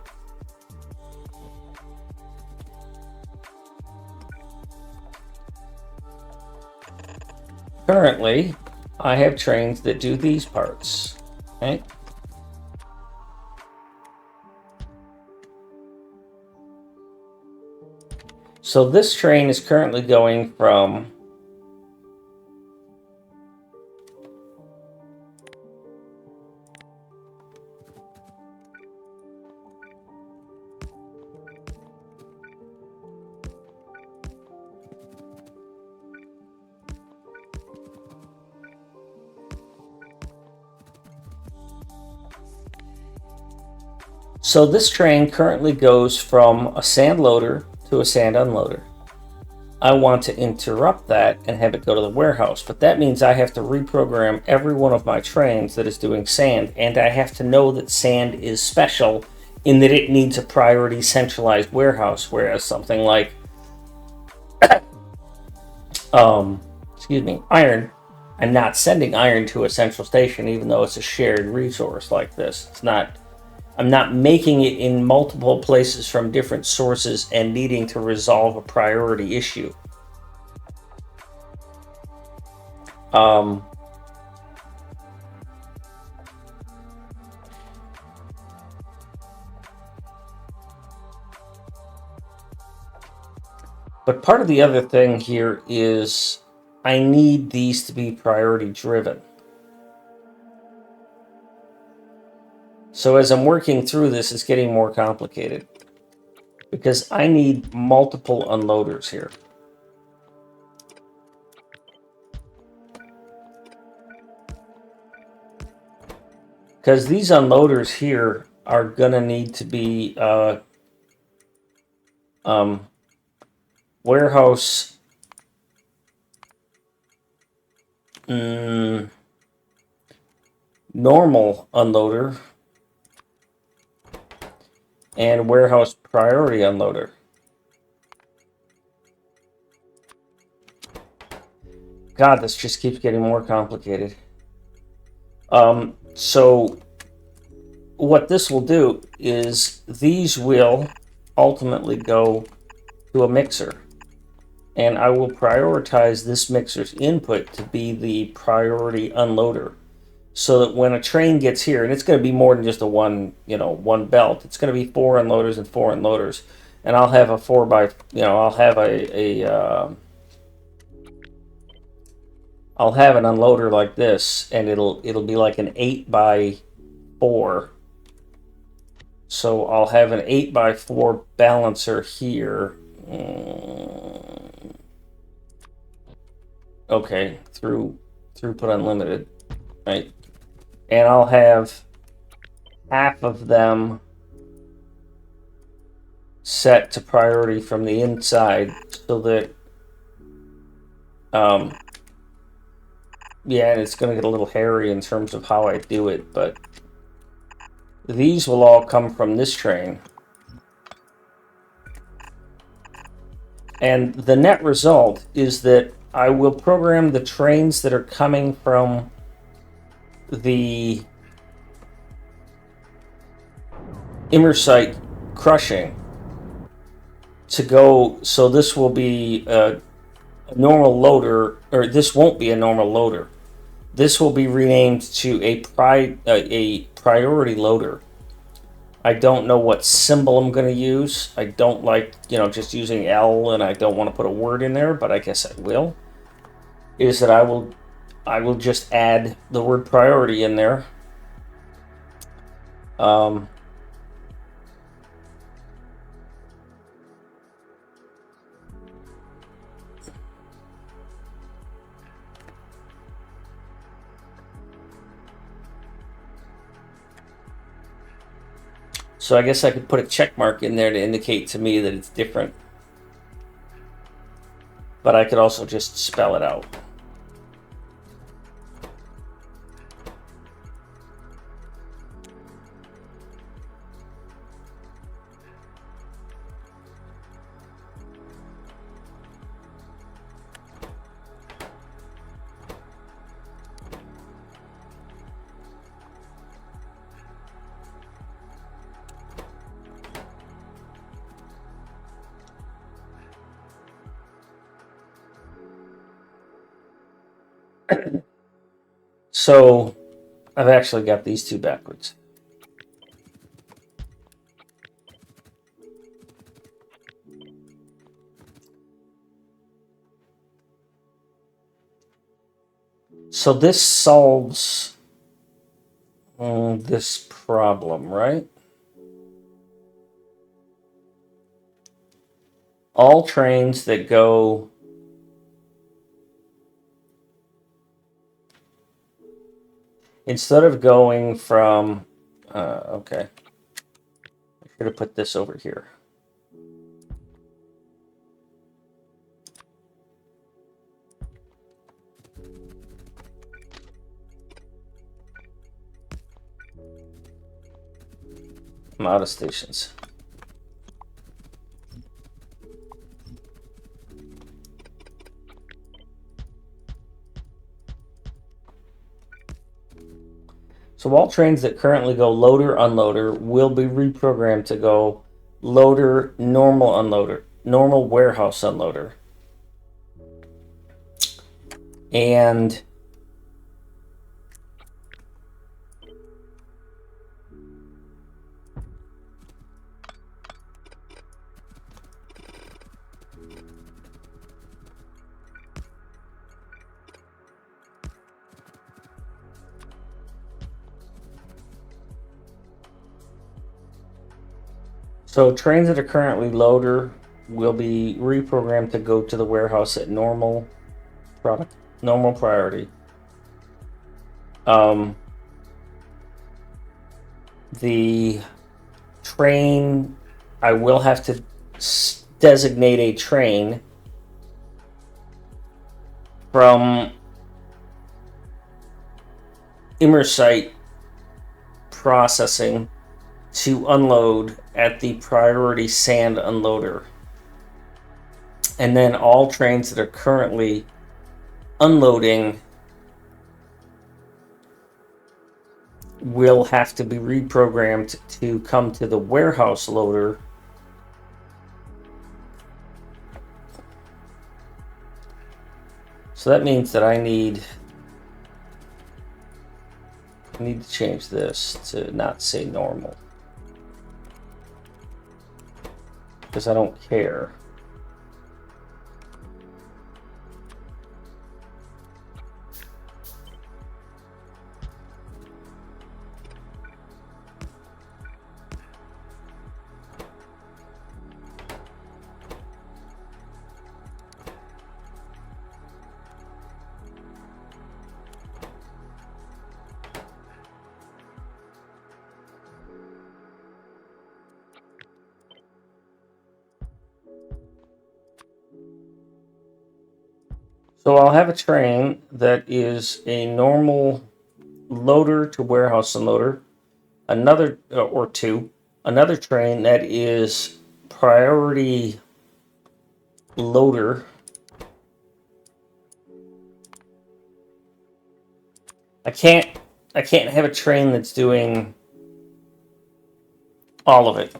Currently, I have trains that do these parts, okay? So this train is currently going from So this train currently goes from a sand loader to a sand unloader. I want to interrupt that and have it go to the warehouse, but that means I have to reprogram every one of my trains that is doing sand, and I have to know that sand is special in that it needs a priority centralized warehouse, whereas something like iron, I'm not sending iron to a central station even though it's a shared resource like this. I'm not making it in multiple places from different sources and needing to resolve a priority issue. But part of the other thing here is I need these to be priority driven. So as I'm working through this, it's getting more complicated because I need multiple unloaders here. Because these unloaders here are going to need to be warehouse normal unloader and warehouse priority unloader. God, this just keeps getting more complicated. So what this will do is these will ultimately go to a mixer, and I will prioritize this mixer's input to be the priority unloader, so that when a train gets here, and it's going to be more than just a one belt, it's going to be 4 unloaders and 4 unloaders, and I'll have a 4 by, I'll have I'll have an unloader like this, and it'll be like an 8 by 4. So I'll have an 8 by 4 balancer here. Okay, throughput unlimited, right? And I'll have half of them set to priority from the inside so that yeah, and it's going to get a little hairy in terms of how I do it, but these will all come from this train. And the net result is that I will program the trains that are coming from the Immersite crushing to go. So this will be a normal loader, or this won't be a normal loader. This will be renamed to a priority loader. I don't know what symbol I'm going to use. I don't like, just using L, and I don't want to put a word in there, but I guess I will. Is that I will just add the word priority in there. So I guess I could put a check mark in there to indicate to me that it's different. But I could also just spell it out. So I've actually got these two backwards. So this solves this problem, right? All trains that go instead of going from okay. Should have put this over here. I'm out of stations. So all trains that currently go loader, unloader will be reprogrammed to go loader, normal unloader, normal warehouse unloader. And so trains that are currently loader will be reprogrammed to go to the warehouse at normal priority. The train, I will have to designate a train from Immersite processing to unload at the priority sand unloader. And then all trains that are currently unloading will have to be reprogrammed to come to the warehouse loader. So that means that I need to change this to not say normal, because I don't care. So I'll have a train that is a normal loader to warehouse unloader, another or two, another train that is priority loader. I can't have a train that's doing all of it,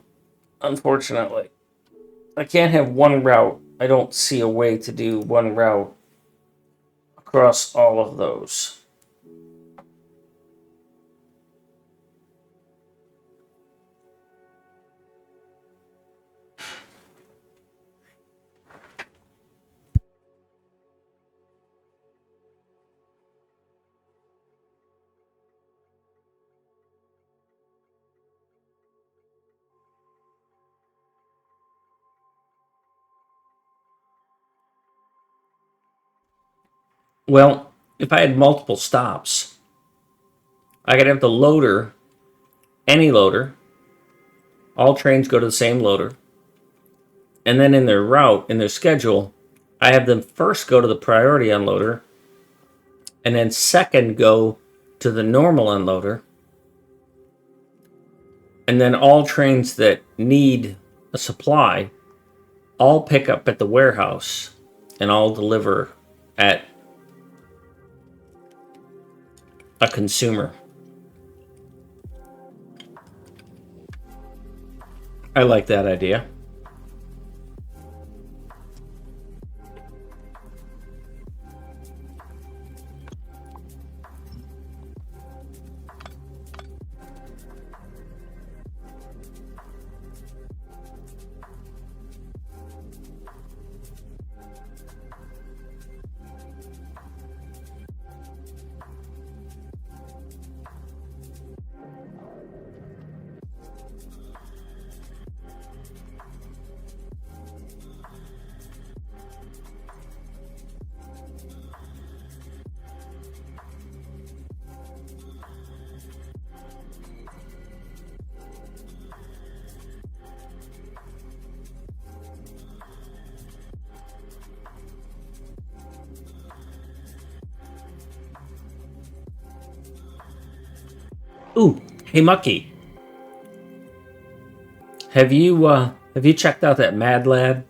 unfortunately. I can't have one route. I don't see a way to do one route across all of those. Well, if I had multiple stops, I could have the loader, any loader, all trains go to the same loader, and then in their route, in their schedule, I have them first go to the priority unloader, and then second go to the normal unloader, and then all trains that need a supply all pick up at the warehouse and all deliver at a consumer. I like that idea. Ooh, hey Mucky, have you checked out that Mad Lad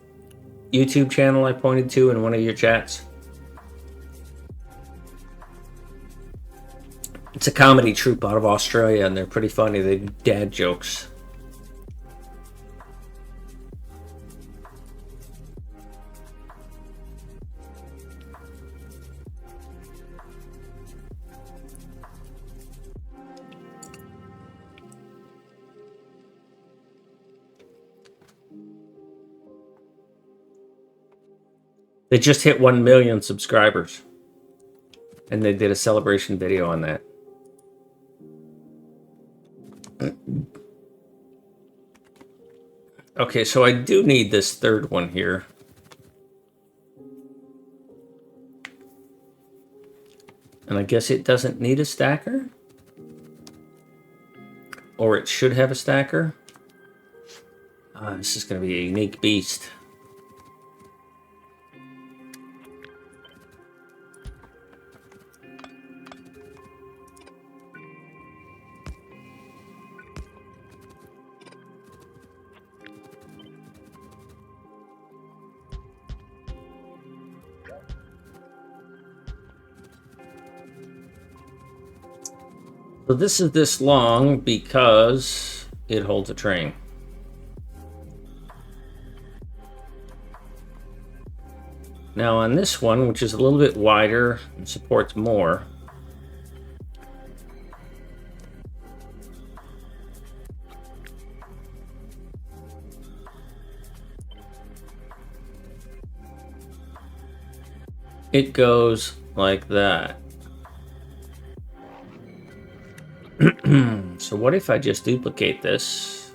YouTube channel I pointed to in one of your chats? It's a comedy troupe out of Australia, and they're pretty funny. They do dad jokes. They just hit 1 million subscribers, and they did a celebration video on that. Okay, so I do need this third one here. And I guess it doesn't need a stacker? Or it should have a stacker? This is going to be a unique beast. So this is this long because it holds a train. Now on this one, which is a little bit wider and supports more, it goes like that. So what if I just duplicate this?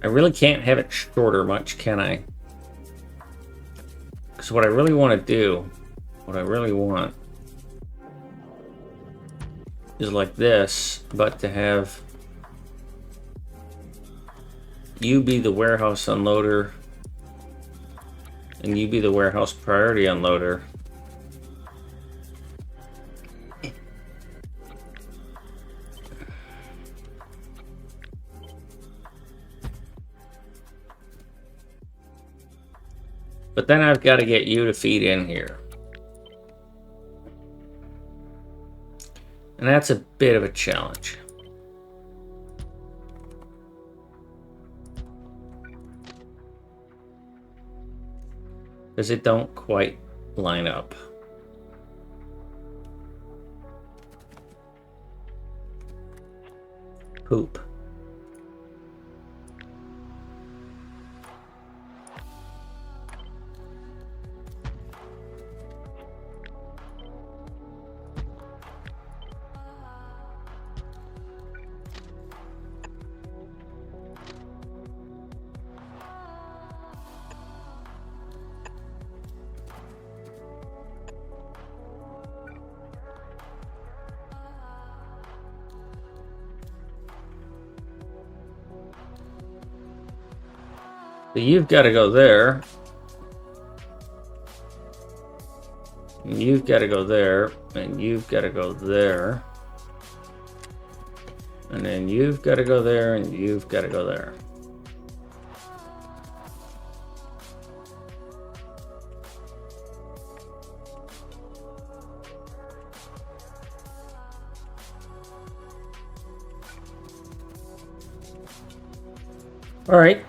I really can't have it shorter much, can I? Because what I really want to do, what I really want is like this, but to have you be the warehouse unloader and you be the warehouse priority unloader. But then I've got to get you to feed in here. And that's a bit of a challenge. Because it don't quite line up. Poop. So you've got to go there. And you've got to go there. And you've got to go there. And then you've got to go there. And you've got to go there. All right.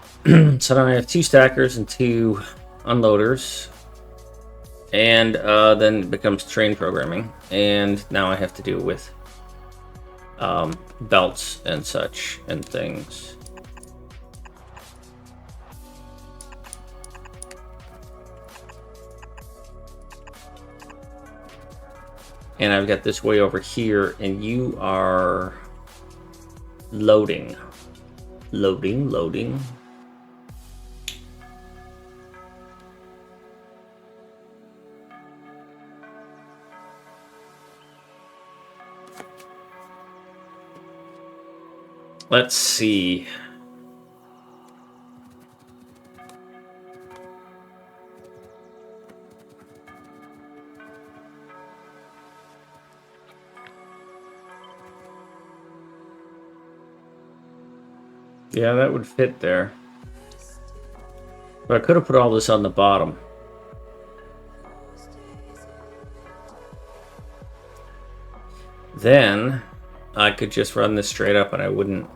So now I have 2 stackers and 2 unloaders. And then it becomes train programming. And now I have to deal with belts and such and things. And I've got this way over here, and you are loading. Loading. Let's see. Yeah, that would fit there. But I could have put all this on the bottom. Then I could just run this straight up and I wouldn't.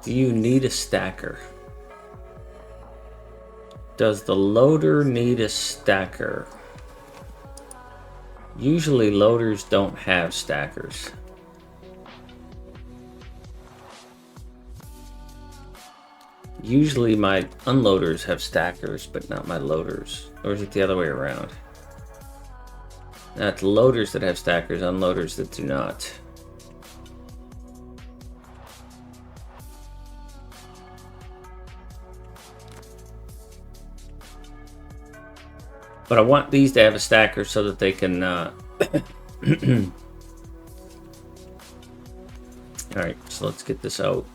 Do you need a stacker? Does the loader need a stacker? Usually loaders don't have stackers. Usually my unloaders have stackers, but not my loaders. Or is it the other way around? That's loaders that have stackers, unloaders that do not. But I want these to have a stacker so that they can... Alright, so let's get this out.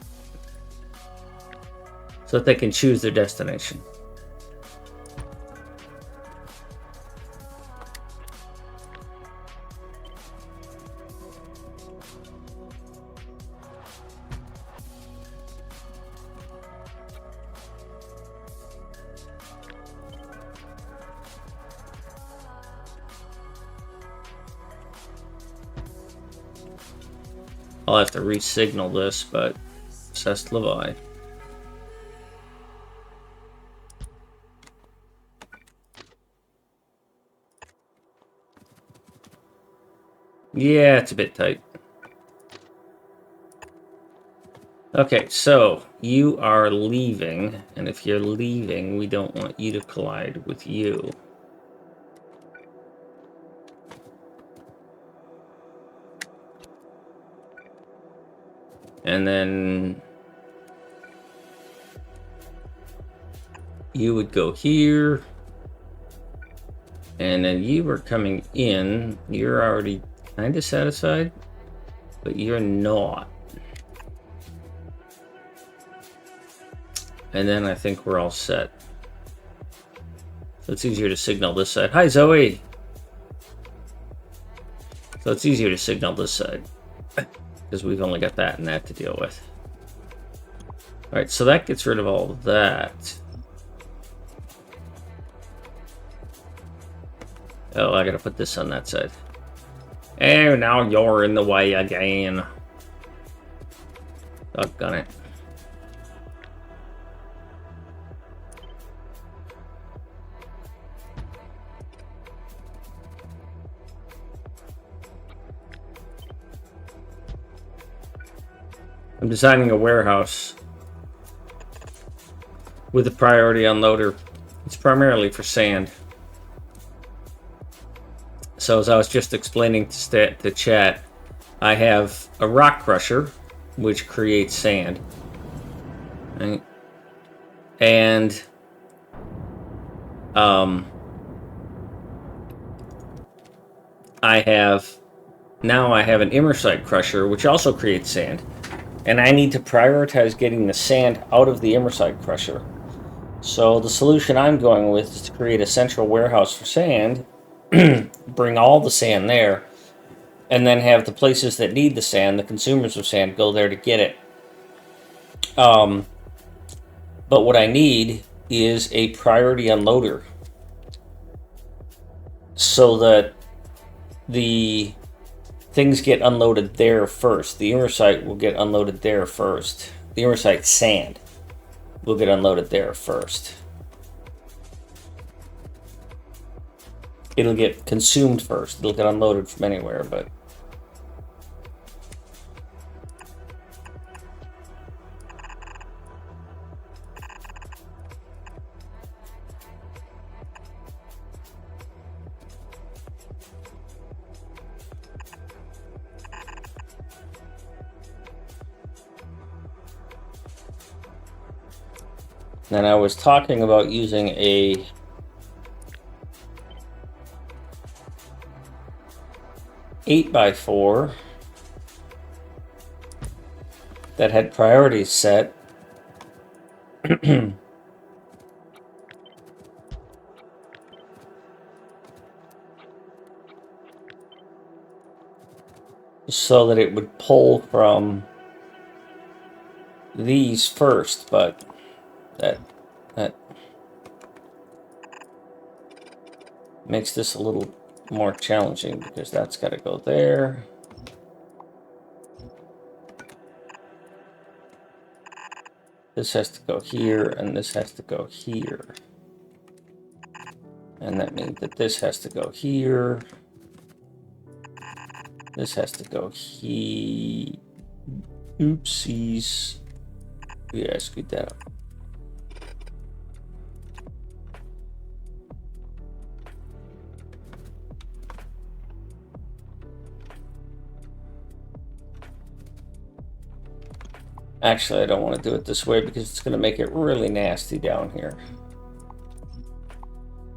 So that they can choose their destination. I'll have to re-signal this, but Cest Levi. Yeah, it's a bit tight. Okay, so you are leaving, and if you're leaving, we don't want you to collide with you. And then you would go here, and then you were coming in. You're already kind of satisfied, but you're not. And then I think we're all set. So it's easier to signal this side. Hi, Zoe! So it's easier to signal this side, because we've only got that and that to deal with. Alright, so that gets rid of all of that. Oh, I gotta put this on that side. Oh, now you're in the way again. Doggone it. I'm designing a warehouse with a priority unloader. It's primarily for sand. So as I was just explaining to chat, I have a rock crusher, which creates sand. Right? And I have an immersite crusher, which also creates sand. And I need to prioritize getting the sand out of the immersite crusher. So the solution I'm going with is to create a central warehouse for sand, bring all the sand there, and then have the places that need the sand, the consumers of sand, go there to get it. But what I need is a priority unloader so that the things get unloaded there first. The immersite will get unloaded there first. The immersite sand will get unloaded there first. It'll get consumed first. It'll get unloaded from anywhere, but... And I was talking about using a eight by 4 that had priorities set. So that it would pull from these first, but that makes this a little more challenging because that's got to go there. This has to go here, and this has to go here. And that means that this has to go here. This has to go here. Oopsies. Yeah, I screwed that up. Actually, I don't want to do it this way because it's going to make it really nasty down here.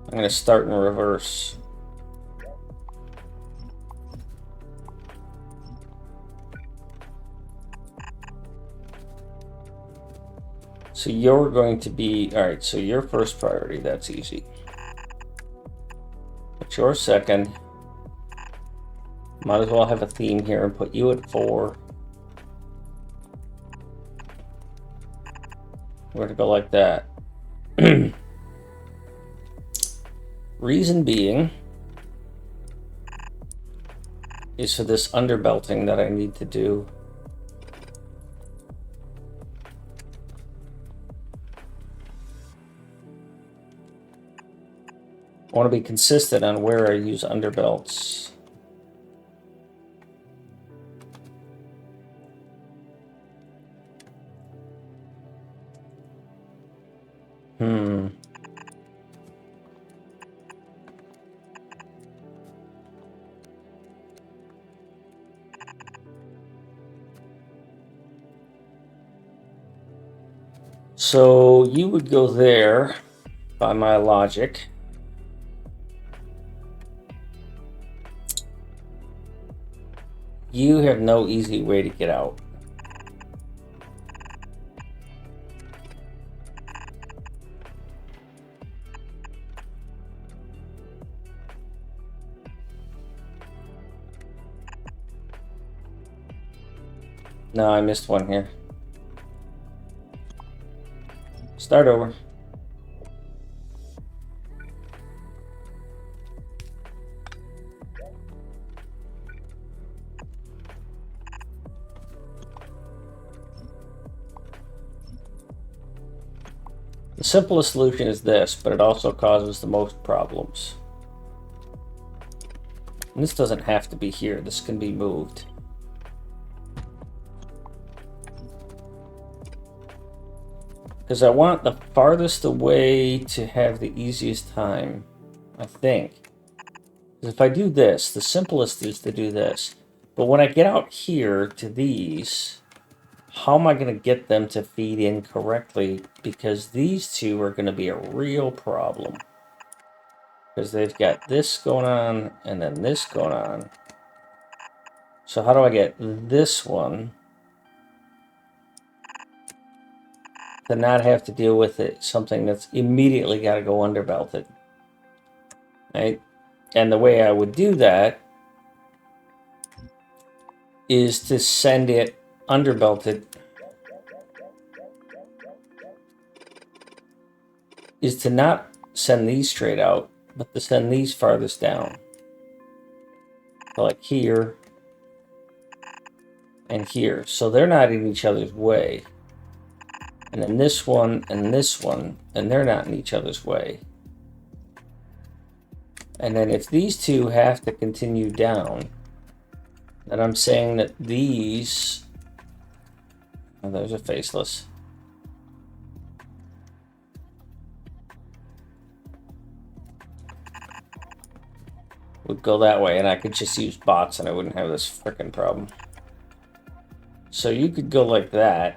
I'm going to start in reverse. So you're going to be, all right, so your first priority, that's easy. But your second, might as well have a theme here and put you at 4. We're going to go like that. Reason being is for this underbelting that I need to do. I want to be consistent on where I use underbelts. So you would go there by my logic. You have no easy way to get out. No, I missed one here. Start over. The simplest solution is this, but it also causes the most problems. And this doesn't have to be here. This can be moved. Because I want the farthest away to have the easiest time, I think. Because if I do this, the simplest is to do this. But when I get out here to these, how am I going to get them to feed in correctly? Because these two are going to be a real problem. Because they've got this going on and then this going on. So how do I get this one to not have to deal with it, something that's immediately got to go underbelted? Right? And the way I would do that is to send it underbelted, is to not send these straight out, but to send these farthest down. So like here and here. So they're not in each other's way. And then this one, and they're not in each other's way. And then if these two have to continue down, then I'm saying that these, oh, those are faceless. Would go that way, and I could just use bots and I wouldn't have this frickin' problem. So you could go like that.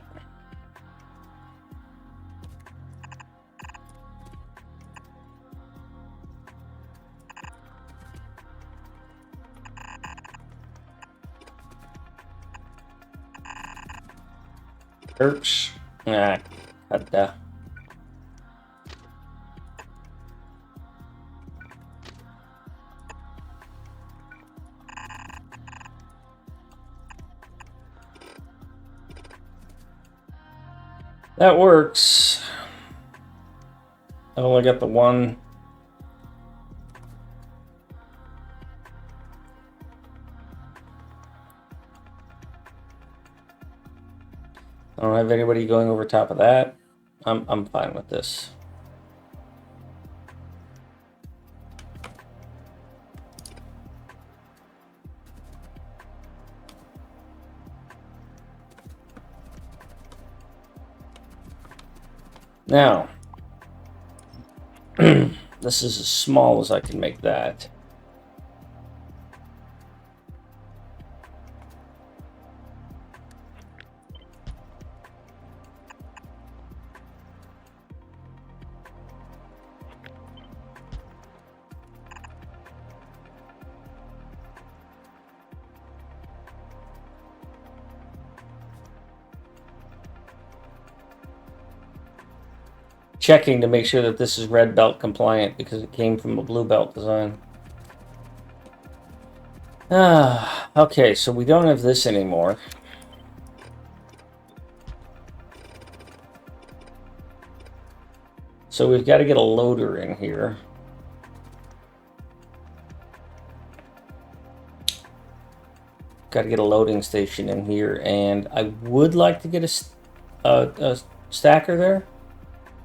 Church. Ah, kada. That works. I only got the one. I don't have anybody going over top of that. I'm fine with this. Now, this is as small as I can make that. Checking to make sure that this is red belt compliant because it came from a blue belt design. Okay, so we don't have this anymore. So we've got to get a loader in here. Got to get a loading station in here, and I would like to get a stacker there,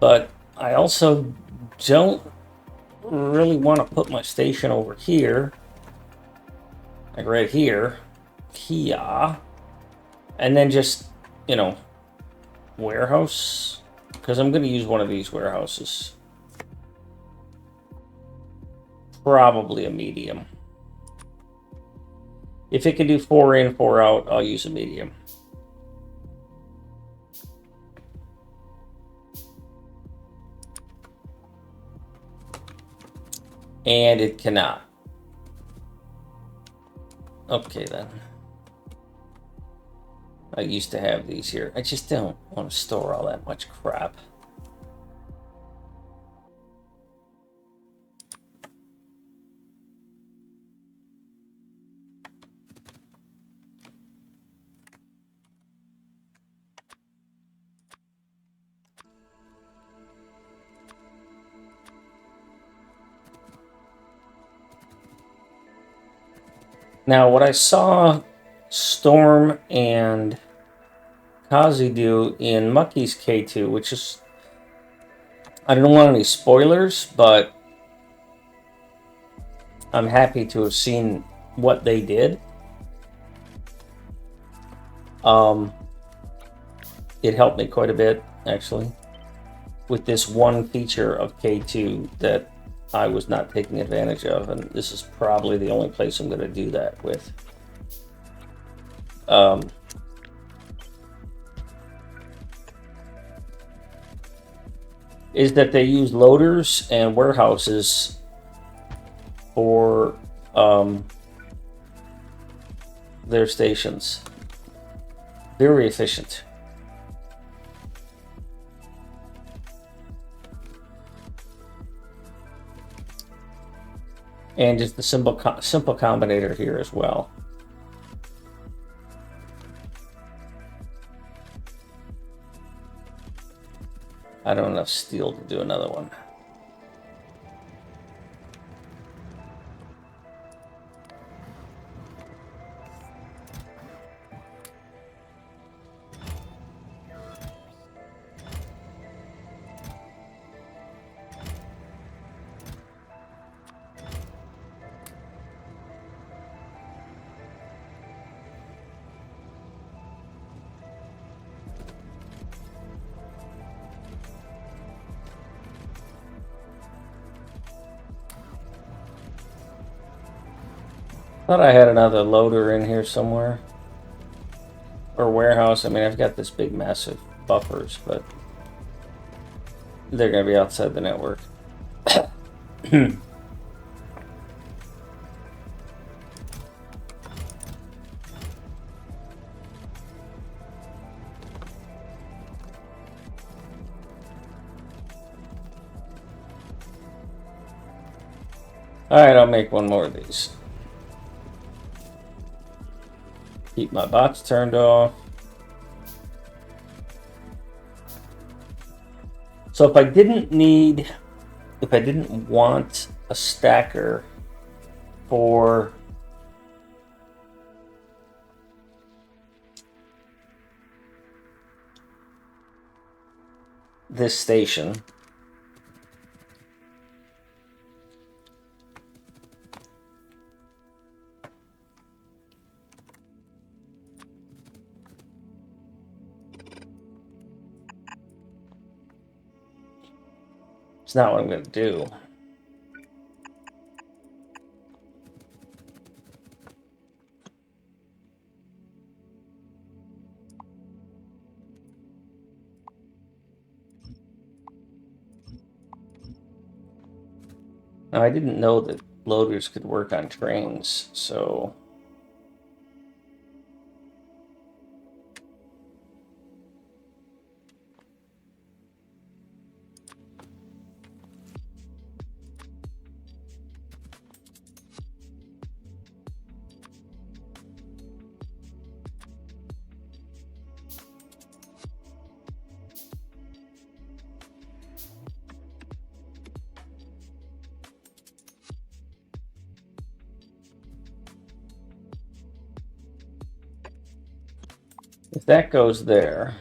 but I also don't really want to put my station over here, like right here, and then just, you know, warehouse, because I'm going to use one of these warehouses. Probably a medium. If it can do 4 in, 4 out, I'll use a medium. And it cannot. Okay, then. I used to have these here. I just don't want to store all that much crap. Now, what I saw Storm and Kazi do in Mucky's K2, which is, I don't want any spoilers, but I'm happy to have seen what they did. It helped me quite a bit, actually, with this one feature of K2 that I was not taking advantage of, and this is probably the only place I'm going to do that with. Is that they use loaders and warehouses for their stations. Very efficient. And just the simple combinator here as well. I don't have enough steel to do another one. Thought I had another loader in here somewhere. Or warehouse. I mean, I've got this big, massive buffers, but they're going to be outside the network. Alright, I'll make one more of these. Keep my bots turned off. So if I didn't want a stacker for this station, it's not what I'm going to do. Now, I didn't know that loaders could work on trains, so... If that goes there...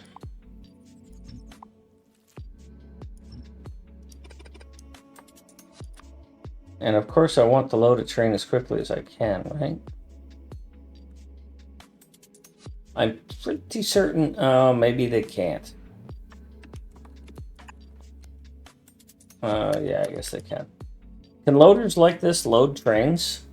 And of course I want to load a train as quickly as I can, right? I'm pretty certain... maybe they can't. Yeah, I guess they can. Can loaders like this load trains?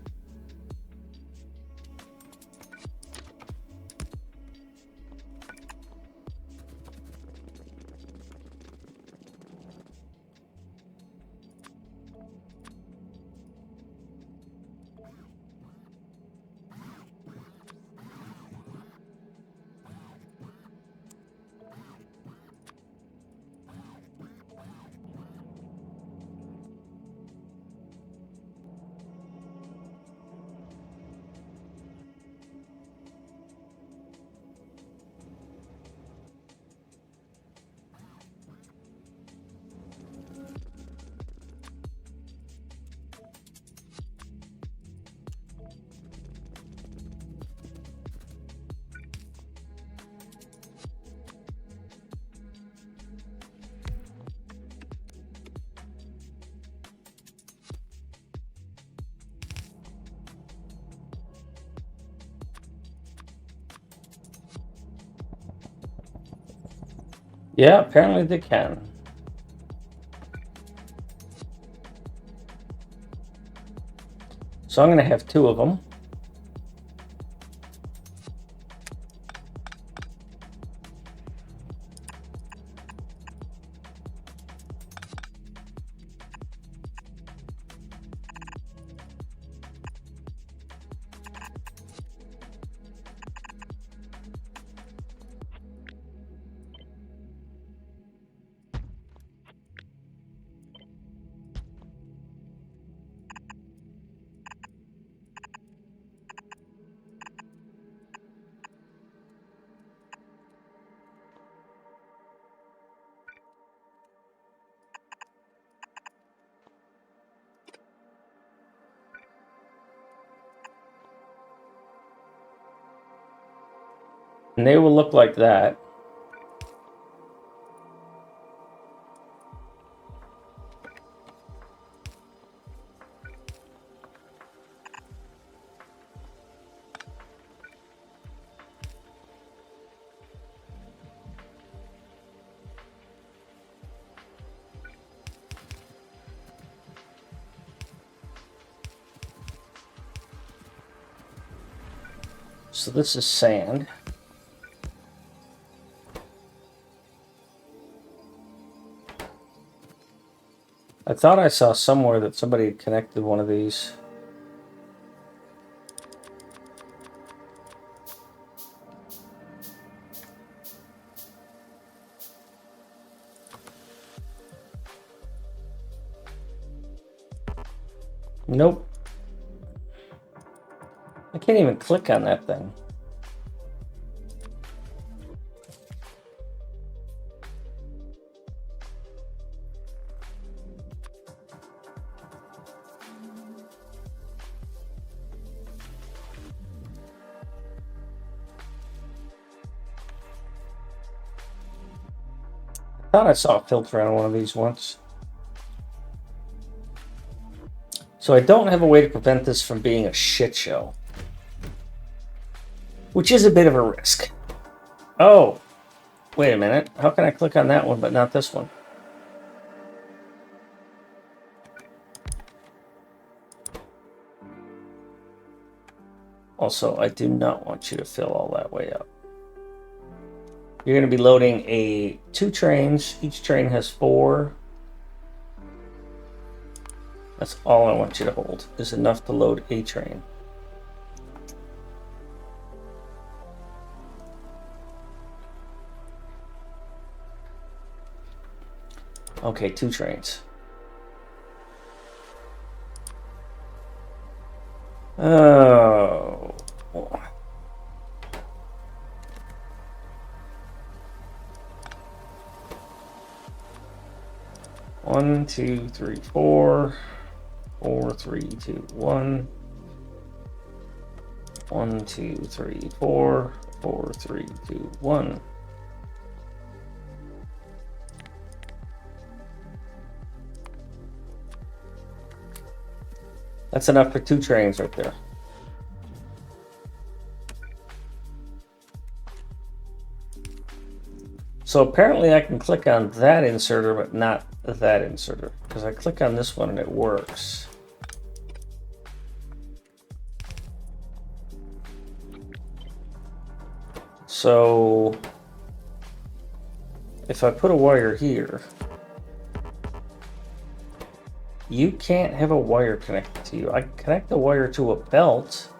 Yeah, apparently they can. So I'm going to have two of them. And they will look like that. So this is sand. I thought I saw somewhere that somebody had connected one of these. Nope. I can't even click on that thing. I thought I saw a filter on one of these once. So I don't have a way to prevent this from being a shit show, which is a bit of a risk. Oh, wait a minute. How can I click on that one but not this one? Also, I do not want you to fill all that way up. You're going to be loading 2 trains. Each train has 4. That's all I want you to hold, is enough to load a train. Okay, 2 trains. Oh. 1, 2, 3, 4. 4, 3, 2, 1. 1, 2, 3, 4. 4, 3, 2, 1. That's enough for 2 trains right there. So apparently I can click on that inserter, but not that inserter, because I click on this one and it works. So if I put a wire here, you can't have a wire connected to you. I connect the wire to a belt.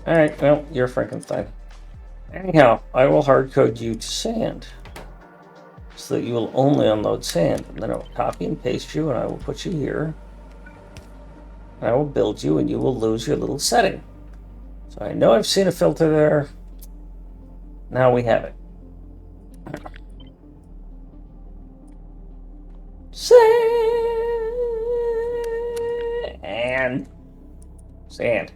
All right, well, you're Frankenstein. Anyhow, I will hard code you to sand so that you will only unload sand. And then I will copy and paste you, and I will put you here. And I will build you, and you will lose your little setting. So I know I've seen a filter there. Now we have it. Sand. Sand.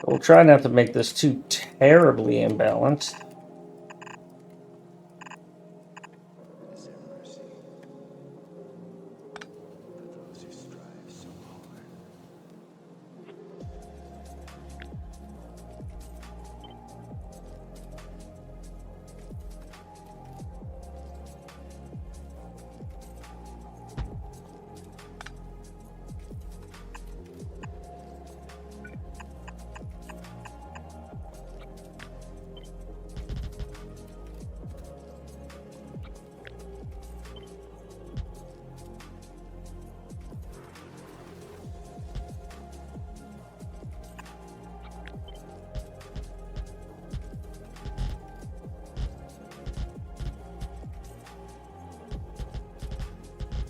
We'll try not to make this too terribly imbalanced.